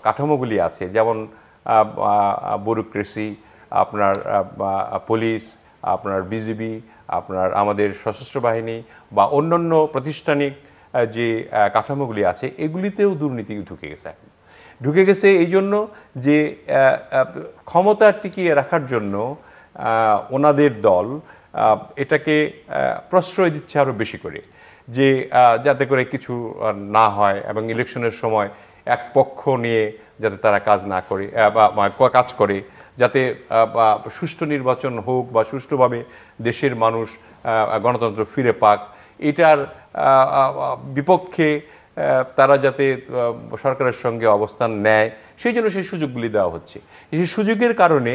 কাঠামোগুলি আছে, যেমন ব্যুরোক্রেসি, আপনার পুলিশ, আপনার বিজিবি, আপনার আমাদের সশস্ত্র বাহিনী বা অন্যান্য প্রাতিষ্ঠানিক যে কাঠামোগুলি আছে, এগুলিতেও দুর্নীতি ঢুকে গেছে এই জন্য যে ক্ষমতা টিকিয়ে রাখার জন্য ওনাদের দল এটাকে প্রশ্রয় দিচ্ছে আরও বেশি করে, যে যাতে করে কিছু না হয় এবং ইলেকশনের সময় এক পক্ষ নিয়ে যাতে তারা কাজ না করে বা কাজ করে, যাতে সুষ্ঠু নির্বাচন হোক বা সুষ্ঠুভাবে দেশের মানুষ গণতন্ত্র ফিরে পাক, এটার বিপক্ষে তারা যাতে সরকারের সঙ্গে অবস্থান নেয়, সেই জন্য সেই সুযোগগুলি দেওয়া হচ্ছে। এই সুযোগের কারণে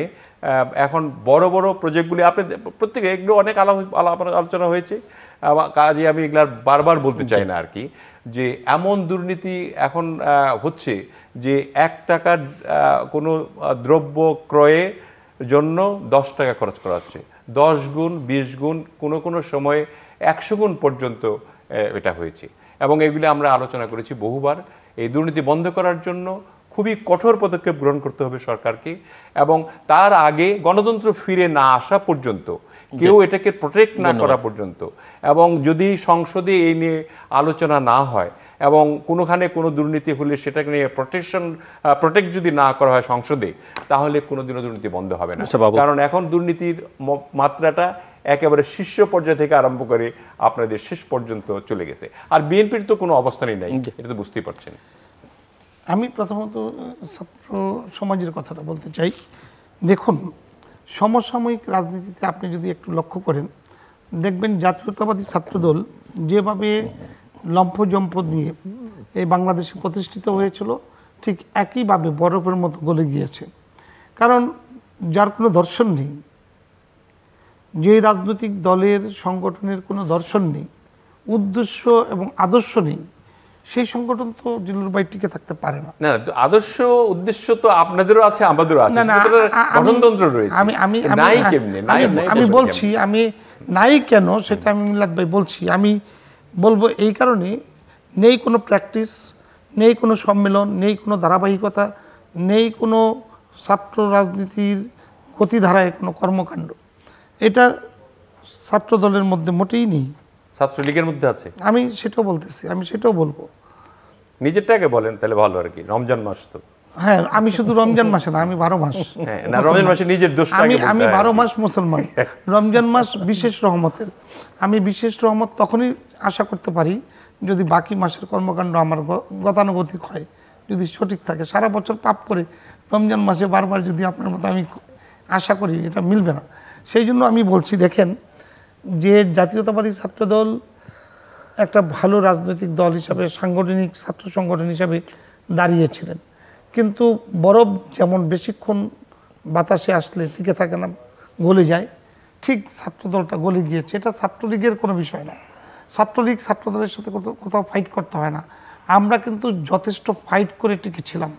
এখন বড় বড় প্রজেক্টগুলি আপনি প্রত্যেকে এগুলো অনেক আলোচনা হয়েছে, কাজে আমি এগুলো বারবার বলতে চাই না আর কি, যে এমন দুর্নীতি এখন হচ্ছে যে 1 টাকার কোনো দ্রব্য ক্রয়ের জন্য 10 টাকা খরচ করা হচ্ছে, 10 গুণ 20 গুণ, কোনো সময়ে 100 গুণ পর্যন্ত এটা হয়েছে। এবং এগুলি আমরা আলোচনা করেছি বহুবার। এই দুর্নীতি বন্ধ করার জন্য খুবই কঠোর পদক্ষেপ গ্রহণ করতে হবে সরকারকে, এবং তার আগে গণতন্ত্র ফিরে না আসা পর্যন্ত, কেউ এটাকে প্রোটেক্ট না করা পর্যন্ত, এবং যদি সংসদে এই নিয়ে আলোচনা না হয় এবং কোনোখানে কোনো দুর্নীতি হলে সেটাকে নিয়ে প্রোটেক্ট যদি না করা হয় সংসদে, তাহলে কোনোদিনও দুর্নীতি বন্ধ হবে না। কারণ এখন দুর্নীতির মাত্রাটা একেবারে শীর্ষ পর্যায় থেকে আরম্ভ করে আপনাদের শেষ পর্যন্ত চলে গেছে। আর বিএনপির তো কোনো অবস্থানই নাই, এটা তো বুঝতেই পারছেন। আমি প্রথমত ছাত্র সমাজের কথাটা বলতে চাই। দেখুন, সমসাময়িক রাজনীতিতে আপনি যদি একটু লক্ষ্য করেন, দেখবেন জাতীয়তাবাদী ছাত্রদল যেভাবে লম্ফজম্প দিয়ে এই বাংলাদেশে প্রতিষ্ঠিত হয়েছিল, ঠিক একইভাবে বরফের মতো গলে গিয়েছে। কারণ যার কোনো দর্শন নেই, যে রাজনৈতিক দলের সংগঠনের কোনো দর্শন নেই, উদ্দেশ্য এবং আদর্শ নেই, সেই সংগঠন তো জিল্লুর ভাই টিকে থাকতে পারে না। না, আদর্শ উদ্দেশ্য তো আপনাদেরও আছে, আমাদেরও আছে, গঠনতন্ত্র রয়েছে। আমি বলছি, আমি নাই কেন সেটা আমি মিলাদ ভাই বলছি। আমি বলবো এই কারণে, নেই কোনো প্র্যাকটিস, নেই কোনো সম্মেলন, নেই কোনো ধারাবাহিকতা, নেই কোনো ছাত্র রাজনীতির গতিধারায় কোনো কর্মকাণ্ড। এটা ছাত্র দলের মধ্যে মোটেই নেই। ছাত্রলীগের মধ্যে আছে, আমি সেটাও বলতেছি, আমি সেটাও বলবো। নিজেরটাকে বলেন তাহলে ভালো আর কি। রমজান মাস তো, হ্যাঁ, আমি শুধু রমজান মাসে না, আমি 12 মাস। না, রমজান মাসে নিজের দোষ, আমি 12 মাস মুসলমান। রমজান মাস বিশেষ রহমতের। আমি বিশেষ রহমত তখনই আশা করতে পারি যদি বাকি মাসের কর্মকাণ্ড আমার গতানুগতিক হয়, যদি সঠিক থাকে। সারা বছর পাপ করে রমজান মাসে বারবার যদি আপনার মতো আমি আশা করি, এটা মিলবে না। সেই জন্য আমি বলছি, দেখেন যে জাতীয়তাবাদী ছাত্রদল একটা ভালো রাজনৈতিক দল হিসাবে, সাংগঠনিক ছাত্র সংগঠন হিসাবে দাঁড়িয়েছিলেন, কিন্তু বরফ যেমন বেশিক্ষণ বাতাসে আসলে টিকে থাকে না, গলে যায়, ঠিক ছাত্রদলটা গলে গিয়েছে। এটা ছাত্রলীগের কোনো বিষয় না। ছাত্রলীগ ছাত্রদলের সাথে কোথাও ফাইট করতে হয় না। আমরা কিন্তু যথেষ্ট ফাইট করে টিকেছিলাম।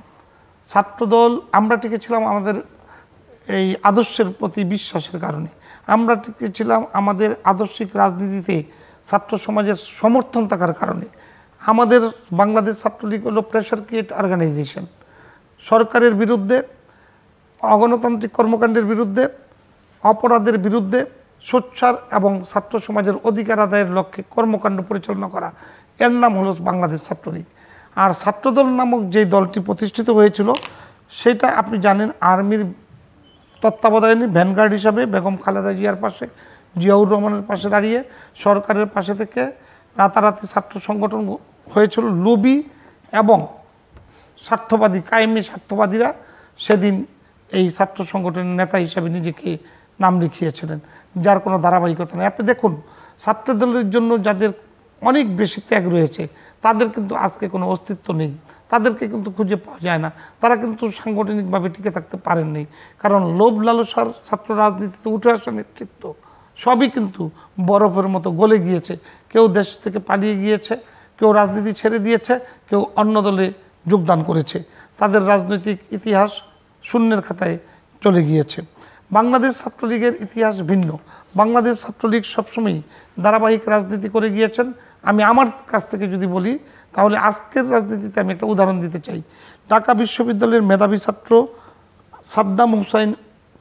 ছাত্রদল আমরা টিকেছিলাম আমাদের এই আদর্শের প্রতি বিশ্বাসের কারণে। আমরা টিকেছিলাম আমাদের আদর্শিক রাজনীতিতে ছাত্র সমাজের সমর্থন থাকার কারণে। আমাদের বাংলাদেশ ছাত্রলীগ হলো প্রেশার ক্রিয়েট অর্গানাইজেশন, সরকারের বিরুদ্ধে, অগণতান্ত্রিক কর্মকাণ্ডের বিরুদ্ধে, অপরাধের বিরুদ্ধে সোচ্চার এবং ছাত্র সমাজের অধিকার আদায়ের লক্ষ্যে কর্মকাণ্ড পরিচালনা করা, এর নাম হলো বাংলাদেশ ছাত্রলীগ। আর ছাত্রদল নামক যে দলটি প্রতিষ্ঠিত হয়েছিল সেটা আপনি জানেন আর্মির তত্ত্বাবধানে ভ্যানগার্ড হিসাবে বেগম খালেদা জিয়ার পাশে, জিয়াউর রহমানের পাশে দাঁড়িয়ে সরকারের পাশে থেকে রাতারাতি ছাত্র সংগঠন হয়েছিল। লুবি এবং স্বার্থবাদী কায়েমি স্বার্থবাদীরা সেদিন এই ছাত্র সংগঠনের নেতা হিসাবে নিজেকে নাম লিখিয়েছিলেন, যার কোনো ধারাবাহিকতা নেই। আপনি দেখুন ছাত্রদলের জন্য যাদের অনেক বেশি ত্যাগ রয়েছে তাদের কিন্তু আজকে কোনো অস্তিত্ব নেই, তাদেরকে কিন্তু খুঁজে পাওয়া যায় না। তারা কিন্তু সাংগঠনিকভাবে টিকে থাকতে পারেননি, কারণ লোভ লালসার ছাত্র রাজনীতিতে উঠে আসা নেতৃত্ব সবই কিন্তু বরফের মতো গলে গিয়েছে। কেউ দেশ থেকে পালিয়ে গিয়েছে, কেউ রাজনীতি ছেড়ে দিয়েছে, কেউ অন্য দলে যোগদান করেছে। তাদের রাজনৈতিক ইতিহাস শূন্যের খাতায় চলে গিয়েছে। বাংলাদেশ ছাত্রলীগের ইতিহাস ভিন্ন। বাংলাদেশ ছাত্রলীগ সবসময়ই ধারাবাহিক রাজনীতি করে গিয়েছেন। আমি আমার কাছ থেকে যদি বলি তাহলে আজকের রাজনীতিতে আমি একটা উদাহরণ দিতে চাই। ঢাকা বিশ্ববিদ্যালয়ের মেধাবী ছাত্র সাদ্দাম হুসাইন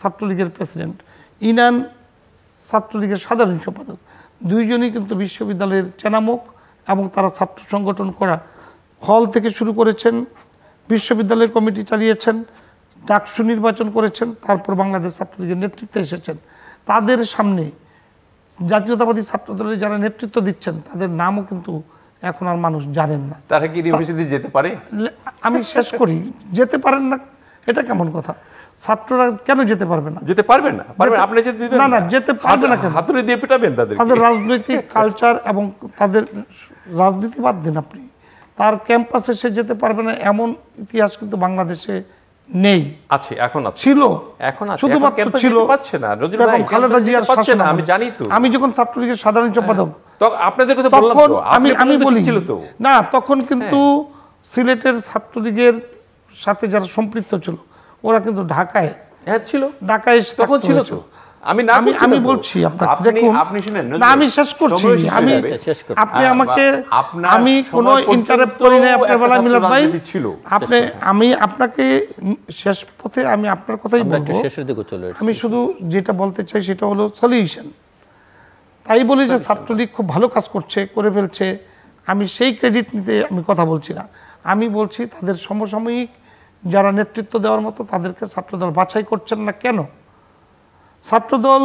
ছাত্রলীগের প্রেসিডেন্ট, ইনান ছাত্রলীগের সাধারণ সম্পাদক, দুইজনই কিন্তু বিশ্ববিদ্যালয়ের চেনামুখ এবং তারা ছাত্র সংগঠন করা হল থেকে শুরু করেছেন, বিশ্ববিদ্যালয় কমিটি চালিয়েছেন, ডাকসু নির্বাচন করেছেন, তারপর বাংলাদেশ ছাত্রলীগের নেতৃত্বে এসেছেন। তাদের সামনে জাতীয়তাবাদী ছাত্রদলের যারা নেতৃত্ব দিচ্ছেন তাদের নামও কিন্তু এখন আর মানুষ জানেন না। তারা কি ইউনিভার্সিটি যেতে পারে? আমি শেষ করি, যেতে পারেন না এটা কেমন কথা? ছাত্ররা কেন যেতে পারবে না? যেতে পারবেন না? পারবেন, আপনি যেতে দিবেন না? না, যেতে পারবে না কেন? হাতুড়ি দিয়ে পিটাবেন তাদের? তাদের রাজনৈতিক কালচার এবং তাদের রাজনীতি বাদ দেন আপনি, তার ক্যাম্পাসে সে যেতে পারবে না এমন ইতিহাস কিন্তু বাংলাদেশে নেই। আছে, এখন আছে, ছিল, এখন আছে, শুধুমাত্র ছিল পাচ্ছে না। বেগম খালেদা জিয়ার শাসন। আমি জানি তো, আমি যখন ছাত্রলীগের সাধারণ সম্পাদক আপনাদের কথা বললাম তখন তো, আমি বলি ছিল তো না, তখন কিন্তু সিলেটের ছাত্রলীগের সাথে যারা সম্পৃক্ত ছিল ওরা কিন্তু ঢাকায় ছিল, ঢাকায় তখন ছিল তো। আমি বলছি আপনাকে, দেখুন আপনি শুনেন না, আমি শেষ করছি। আপনি আমাকে, আমি কোনো ইন্টারাপ্ট করি না আপনার বেলা মিলাদ ভাই। আমি আপনাকে শেষ পথে আমি আপনার কথাই বলবো। আমি শুধু যেটা বলতে চাই সেটা হলো সলিউশন। তাই বলি যে ছাত্রলীগ খুব ভালো কাজ করছে, করে ফেলছে, আমি সেই ক্রেডিট নিতে আমি কথা বলছি না। আমি বলছি তাদের সমসাময়িক যারা নেতৃত্ব দেওয়ার মতো তাদেরকে ছাত্রদল বাছাই করছেন না কেন? ছাত্রদল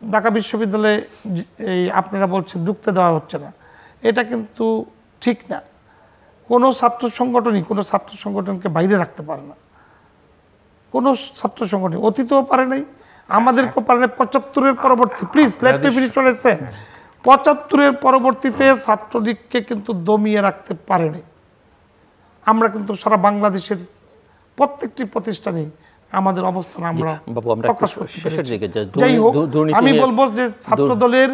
ঢাকা বিশ্ববিদ্যালয়ে এই আপনারা বলছেন ঢুকতে দেওয়া হচ্ছে না, এটা কিন্তু ঠিক না। কোনো ছাত্র সংগঠনই কোনো ছাত্র সংগঠনকে বাইরে রাখতে পারে না। কোনো ছাত্র সংগঠন অতীতেও পারে নাই, আমাদেরকেও পারে নাই। ৭৫-এর পরবর্তী, please let me finish what I say, ৭৫-এর পরবর্তীতে ছাত্রলীগকে কিন্তু দমিয়ে রাখতে পারেনি। আমরা কিন্তু সারা বাংলাদেশের প্রত্যেকটি প্রতিষ্ঠানে আমাদের অবস্থান আমরা প্রকাশ করতে পেরেছি। যাই হোক, আমি বলবো যে ছাত্রদলের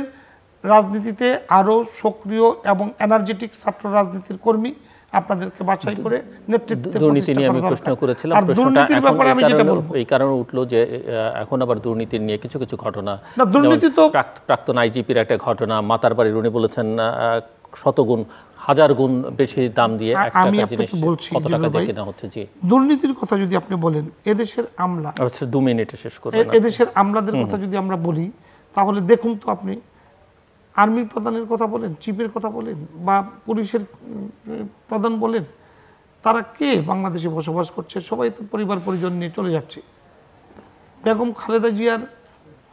রাজনীতিতে আরো সক্রিয় এবং এনার্জেটিক ছাত্র রাজনীতির কর্মী আপনাদেরকে বাছাই করে নেতৃত্বে দুর্নীতি নিয়ে আমি প্রশ্ন করেছিলাম। আর দুর্নীতির ব্যাপারে আমি যেটা বলবো, এই কারণে উঠলো যে এখন আবার দুর্নীতি নিয়ে কিছু কিছু ঘটনা, না দুর্নীতি তো প্রাক্তন আইজিপির একটা ঘটনা, মাতার বাড়ির উনি বলেছেন শতগুণ হাজার গুণ বেশি দাম দিয়ে একটা জিনিস কত টাকা দিয়ে কেনা হচ্ছে। জি, দুর্নীতির কথা যদি আপনি বলেন, এদেশের আমলা, আচ্ছা 2 মিনিটে শেষ করব, এদেশের আমলাদের কথা যদি আমরা বলি তাহলে দেখুন তো, আপনি আর্মির প্রধানের কথা বলেন, চিফের কথা বলেন, বা পুলিশের প্রধান বলেন, তারা কে বাংলাদেশে বসবাস করছে? সবাই তো পরিবার পরিজন নিয়ে চলে যাচ্ছে। বেগম খালেদা জিয়ার,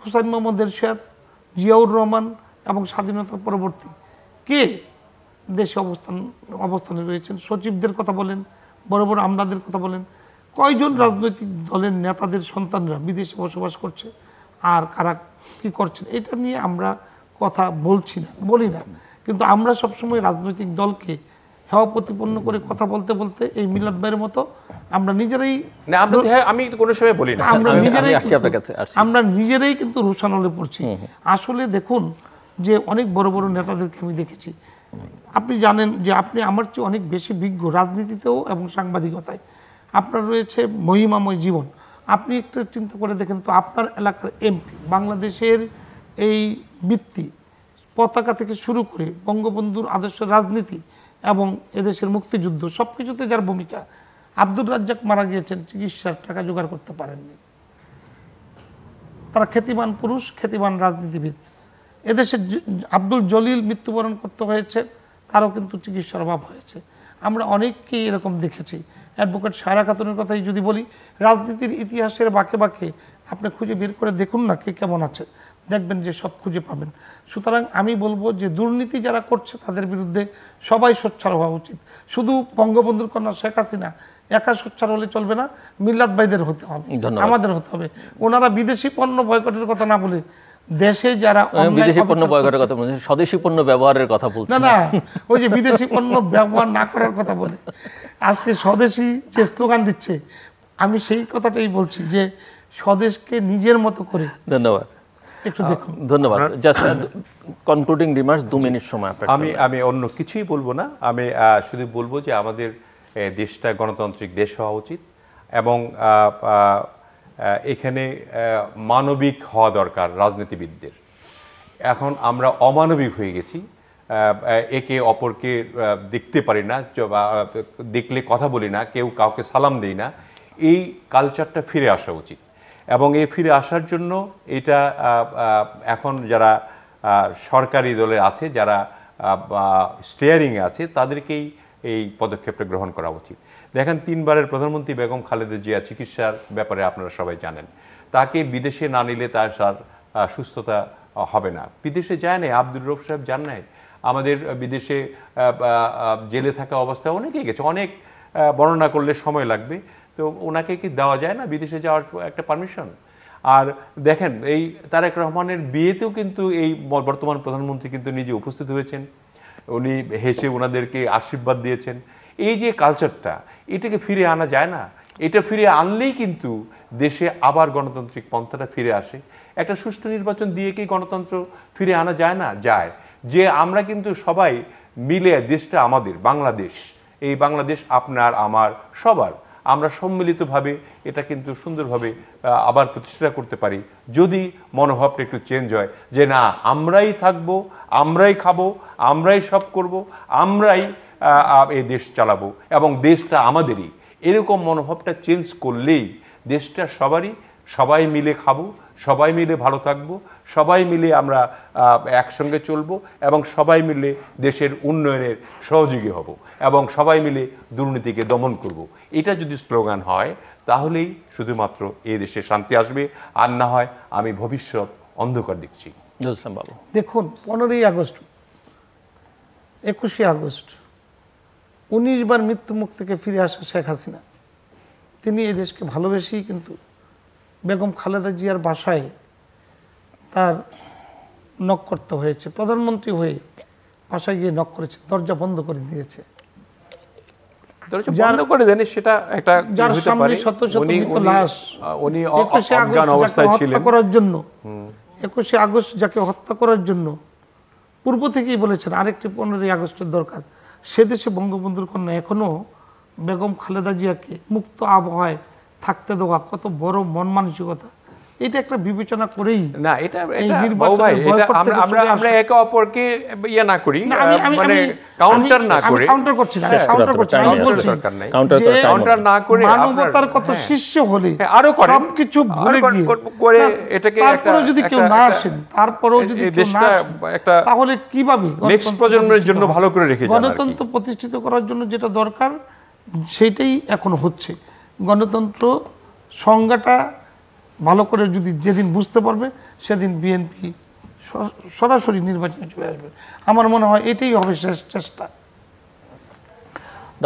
হুসাইন মোহাম্মদ এরশাদ, জিয়াউর রহমান এবং স্বাধীনতার পরবর্তী কে দেশে অবস্থানে রয়েছেন? সচিবদের কথা বলেন, বড় বড় আমলাদের কথা বলেন, কয়জন রাজনৈতিক দলের নেতাদের সন্তানরা বিদেশে বসবাস করছে আর কারা কি করছেন? এটা নিয়ে আমরা কথা বলি না, কিন্তু আমরা সবসময় রাজনৈতিক দলকে হেওয়া প্রতিপন্ন করে কথা বলতে বলতে এই মিলাদ ভাইয়ের মতো আমরা নিজেরাই, আমি কোনো সময় বলি না, আমরা নিজেরাই কিন্তু রোশানলে পড়ছি। আসলে দেখুন যে অনেক বড় বড় নেতাদেরকে আমি দেখেছি, আপনি জানেন যে আপনি আমার চেয়ে অনেক বেশি বিজ্ঞ রাজনীতিতেও এবং সাংবাদিকতায়, আপনার রয়েছে মহিমাময় জীবন। আপনি একটু চিন্তা করে দেখেন তো, আপনার এলাকার এমপি বাংলাদেশের এই বৃত্তি পতাকা থেকে শুরু করে বঙ্গবন্ধুর আদর্শ রাজনীতি এবং এদেশের মুক্তিযুদ্ধ সব কিছুতে যার ভূমিকা, আব্দুর রাজ্জাক মারা গিয়েছেন চিকিৎসার টাকা জোগাড় করতে পারেননি। তারা খ্যাতিমান পুরুষ, খ্যাতিমান রাজনীতিবিদ। এদেশে আব্দুল জলিল মৃত্যুবরণ করতে হয়েছে, তারও কিন্তু চিকিৎসার অভাব হয়েছে। আমরা অনেককেই এরকম দেখেছি। অ্যাডভোকেট সায়রা খাতুনের কথাই যদি বলি, রাজনীতির ইতিহাসের বাঁকে বাঁকে আপনি খুঁজে বের করে দেখুন না কে কেমন আছে, দেখবেন যে সব খুঁজে পাবেন। সুতরাং আমি বলবো যে দুর্নীতি যারা করছে তাদের বিরুদ্ধে সবাই সোচ্চার হওয়া উচিত। শুধু বঙ্গবন্ধুর কন্যা শেখ হাসিনা একা সোচ্চার হলে চলবে না, মিল্লাত ভাইদের হতে হবে, আমাদের হতে হবে। ওনারা বিদেশি পণ্য বয়কটের কথা না বলে দেশে যারা বিদেশি পণ্য বয়কটের কথা বলছেন, স্বদেশি পণ্য ব্যবহারের কথা বলছেন। না, ওই যে বিদেশি পণ্য ব্যবহার না করার কথা বলে আজকে স্বদেশি যে স্লোগান দিচ্ছে, আমি সেই কথাটাই বলছি যে স্বদেশকে নিজের মতো করে। ধন্যবাদ, একটু দেখুন। ধন্যবাদ। জাস্ট কনক্লুডিং রিমার্কস 2 মিনিট সময় আপনার। আমি অন্য কিছুই বলবো না, আমি শুধু বলবো যে আমাদের দেশটা গণতান্ত্রিক দেশ হওয়া উচিত এবং এখানে মানবিক হওয়া দরকার রাজনীতিবিদদের। এখন আমরা অমানবিক হয়ে গেছি, একে অপরকে দেখতে পারি না, দেখলে কথা বলি না, কেউ কাউকে সালাম দেই না। এই কালচারটা ফিরে আসা উচিত এবং এই ফিরে আসার জন্য এটা এখন যারা সরকারি দলে আছে, যারা স্টিয়ারিংয়ে আছে, তাদেরকেই এই পদক্ষেপটা গ্রহণ করা উচিত। দেখেন 3 বারের প্রধানমন্ত্রী বেগম খালেদা জিয়া চিকিৎসার ব্যাপারে আপনারা সবাই জানেন, তাকে বিদেশে না নিলে তার সুস্থতা হবে না। বিদেশে যায় নাই, আব্দুর রউফ সাহেব যান নাই, আমাদের বিদেশে জেলে থাকা অবস্থায় অনেকেই গেছে, অনেক বর্ণনা করলে সময় লাগবে। তো ওনাকে কি দেওয়া যায় না বিদেশে যাওয়ার একটা পারমিশন? আর দেখেন এই তারেক রহমানের বিয়েতেও কিন্তু এই বর্তমান প্রধানমন্ত্রী কিন্তু নিজে উপস্থিত হয়েছেন, উনি হেসে ওনাদেরকে আশীর্বাদ দিয়েছেন। এই যে কালচারটা, এটাকে ফিরে আনা যায় না? এটা ফিরে আনলেই কিন্তু দেশে আবার গণতান্ত্রিক পন্থাটা ফিরে আসে। একটা সুষ্ঠু নির্বাচন দিয়ে কি গণতন্ত্র ফিরে আনা যায় না? যায়। যে আমরা কিন্তু সবাই মিলে, দেশটা আমাদের বাংলাদেশ, এই বাংলাদেশ আপনার আমার সবার, আমরা সম্মিলিতভাবে এটা কিন্তু সুন্দরভাবে আবার প্রতিষ্ঠা করতে পারি যদি মনোভাবটা একটু চেঞ্জ হয়, যে না আমরাই থাকবো, আমরাই খাবো, আমরাই সব করব, আমরাই এই দেশ চালাবো এবং দেশটা আমাদেরই। এরকম মনোভাবটা চেঞ্জ করলেই দেশটা সবারই, সবাই মিলে খাবো, সবাই মিলে ভালো থাকবো, সবাই মিলে আমরা একসঙ্গে চলবো এবং সবাই মিলে দেশের উন্নয়নের সহযোগী হব এবং সবাই মিলে দুর্নীতিকে দমন করব। এটা যদি স্লোগান হয় তাহলেই শুধুমাত্র এই দেশে শান্তি আসবে, আর না হয় আমি ভবিষ্যৎ অন্ধকার দেখছি। বাবু দেখুন, 15ই আগস্ট, 21শে আগস্ট 19 বার মৃত্যুমুখ থেকে ফিরে আসা শেখ হাসিনা, তিনি এই দেশকে ভালোবেসেই কিন্তু বেগম খালেদা জিয়ার বাসায় তার নক করতে হয়েছে। প্রধানমন্ত্রী হয়ে বাসায় গিয়ে নক করেছে, দরজা বন্ধ করে দিয়েছে। বন্ধ করে দেন সেটা একটা যার সামনে শত শত মৃত লাশ, উনি 21শে আগস্ট অবস্থায় ছিলেন হত্যা করার জন্য, 21শে আগস্ট যাকে হত্যা করার জন্য পূর্ব থেকেই বলেছেন আরেকটি 15ই আগস্টের দরকার। সে দেশে বঙ্গবন্ধুর কন্যা এখনো বেগম খালেদা জিয়াকে মুক্ত আবহাওয়ায় থাকতে দেওয়া কত বড় মন মানসিকতা, এটা একটা বিবেচনা করেই না, এটা আমরা একে অপরকে ইয়া না করি, মানে কাউন্টার না করে, কাউন্টার করছি না, কাউন্টার করছি না, আমি বলছি কাউন্টার না করে মানবতার কত শীর্ষ হলে আরো সবকিছু ভুলে গিয়ে করে এটাকে তারপরে যদি কেউ না আসেন, তারপরেও যদি কেউ না আসেন, তাহলে কিভাবে নেক্সট প্রজন্মের জন্য ভালো করে রেখে যান। গণতন্ত্র প্রতিষ্ঠিত করার জন্য যেটা দরকার সেটাই এখন হচ্ছে। গণতন্ত্র সংজ্ঞাটা ভালো করে যদি যেদিন বুঝতে পারবে সেদিন বিএনপি সরাসরি নির্বাচনে চলে আসবে। আমার মনে হয় এটাই হবে শেষ চেষ্টা।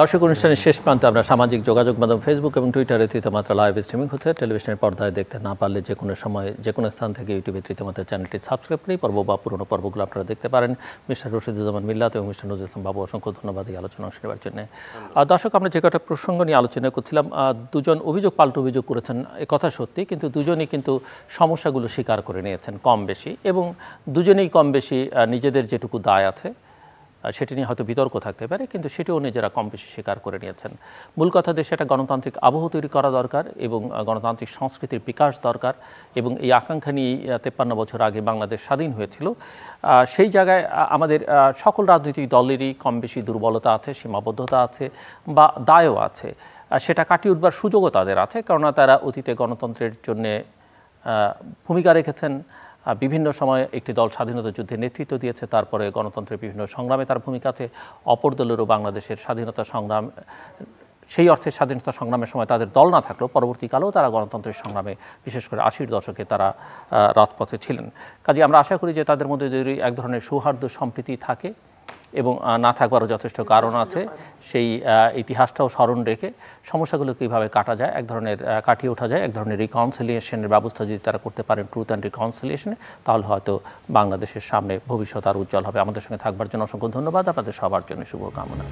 দর্শক, অনুষ্ঠানের শেষ প্রান্তে আমরা সামাজিক যোগাযোগ মাধ্যম ফেসবুক এবং টুইটারে তৃতীয়মাত্রা লাইভ স্ট্রিমিং হচ্ছে। টেলিভিশনের পর্দায় দেখতে না পারলে যে কোনো সময় যে কোনো স্থান থেকে ইউটিউবে তৃতীয়মাত্রা চ্যানেলটি সাবস্ক্রাইব করে পর্ব বা পুরনো পর্বগুলো আপনারা দেখতে পারেন। মিস্টার রশিদুজ্জামান মিল্লাত এবং মিস্টার নজরুল ইসলাম বাবু, অসংখ্য ধন্যবাদ এই আলোচনা অংশ নেওয়ার জন্য। দর্শক, আমরা যে কটা প্রসঙ্গ নিয়ে আলোচনা করছিলাম, দুজন অভিযোগ পাল্টা অভিযোগ করেছেন, এ কথা সত্যি, কিন্তু দুজনেই কিন্তু সমস্যাগুলো স্বীকার করে নিয়েছেন কম বেশি, এবং দুজনেই কম বেশি নিজেদের যেটুকু দায় আছে সেটি নিয়ে হয়তো বিতর্ক থাকতে পারে, কিন্তু সেটিও নিজেরা কম বেশি স্বীকার করে নিয়েছেন। মূল কথা, দেশে একটা গণতান্ত্রিক আবহ তৈরি করা দরকার এবং গণতান্ত্রিক সংস্কৃতির বিকাশ দরকার, এবং এই আকাঙ্ক্ষা নিয়ে 53 বছর আগে বাংলাদেশ স্বাধীন হয়েছিল। সেই জায়গায় আমাদের সকল রাজনৈতিক দলেরই কম বেশি দুর্বলতা আছে, সীমাবদ্ধতা আছে বা দায়ও আছে। সেটা কাটিয়ে উঠবার সুযোগও তাদের আছে, কেননা তারা অতীতে গণতন্ত্রের জন্যে ভূমিকা রেখেছেন। বিভিন্ন সময় একটি দল স্বাধীনতা যুদ্ধে নেতৃত্ব দিয়েছে, তারপরে গণতন্ত্রের বিভিন্ন সংগ্রামে তার ভূমিকা আছে। অপর দলেরও বাংলাদেশের স্বাধীনতা সংগ্রাম, সেই অর্থে স্বাধীনতা সংগ্রামের সময় তাদের দল না থাকলেও পরবর্তীকালেও তারা গণতন্ত্রের সংগ্রামে, বিশেষ করে 80-র দশকে তারা রাজপথে ছিলেন। কাজে আমরা আশা করি যে তাদের মধ্যে যদি এক ধরনের সৌহার্দ্য সম্প্রীতি থাকে, এবং না থাকবারও যথেষ্ট কারণ আছে, সেই ইতিহাসটাও স্মরণ রেখে সমস্যাগুলো কীভাবে কাটা যায়, এক ধরনের কাটিয়ে ওঠা যায়, এক ধরনের রিকনসিলিয়েশনের ব্যবস্থা যদি তারা করতে পারেন, ট্রুথ অ্যান্ড রিকনসিলিয়েশনে, তাহলে হয়তো বাংলাদেশের সামনে ভবিষ্যৎ আর উজ্জ্বল হবে। আমাদের সঙ্গে থাকবার জন্য অসংখ্য ধন্যবাদ। আপনাদের সবার জন্য শুভকামনা।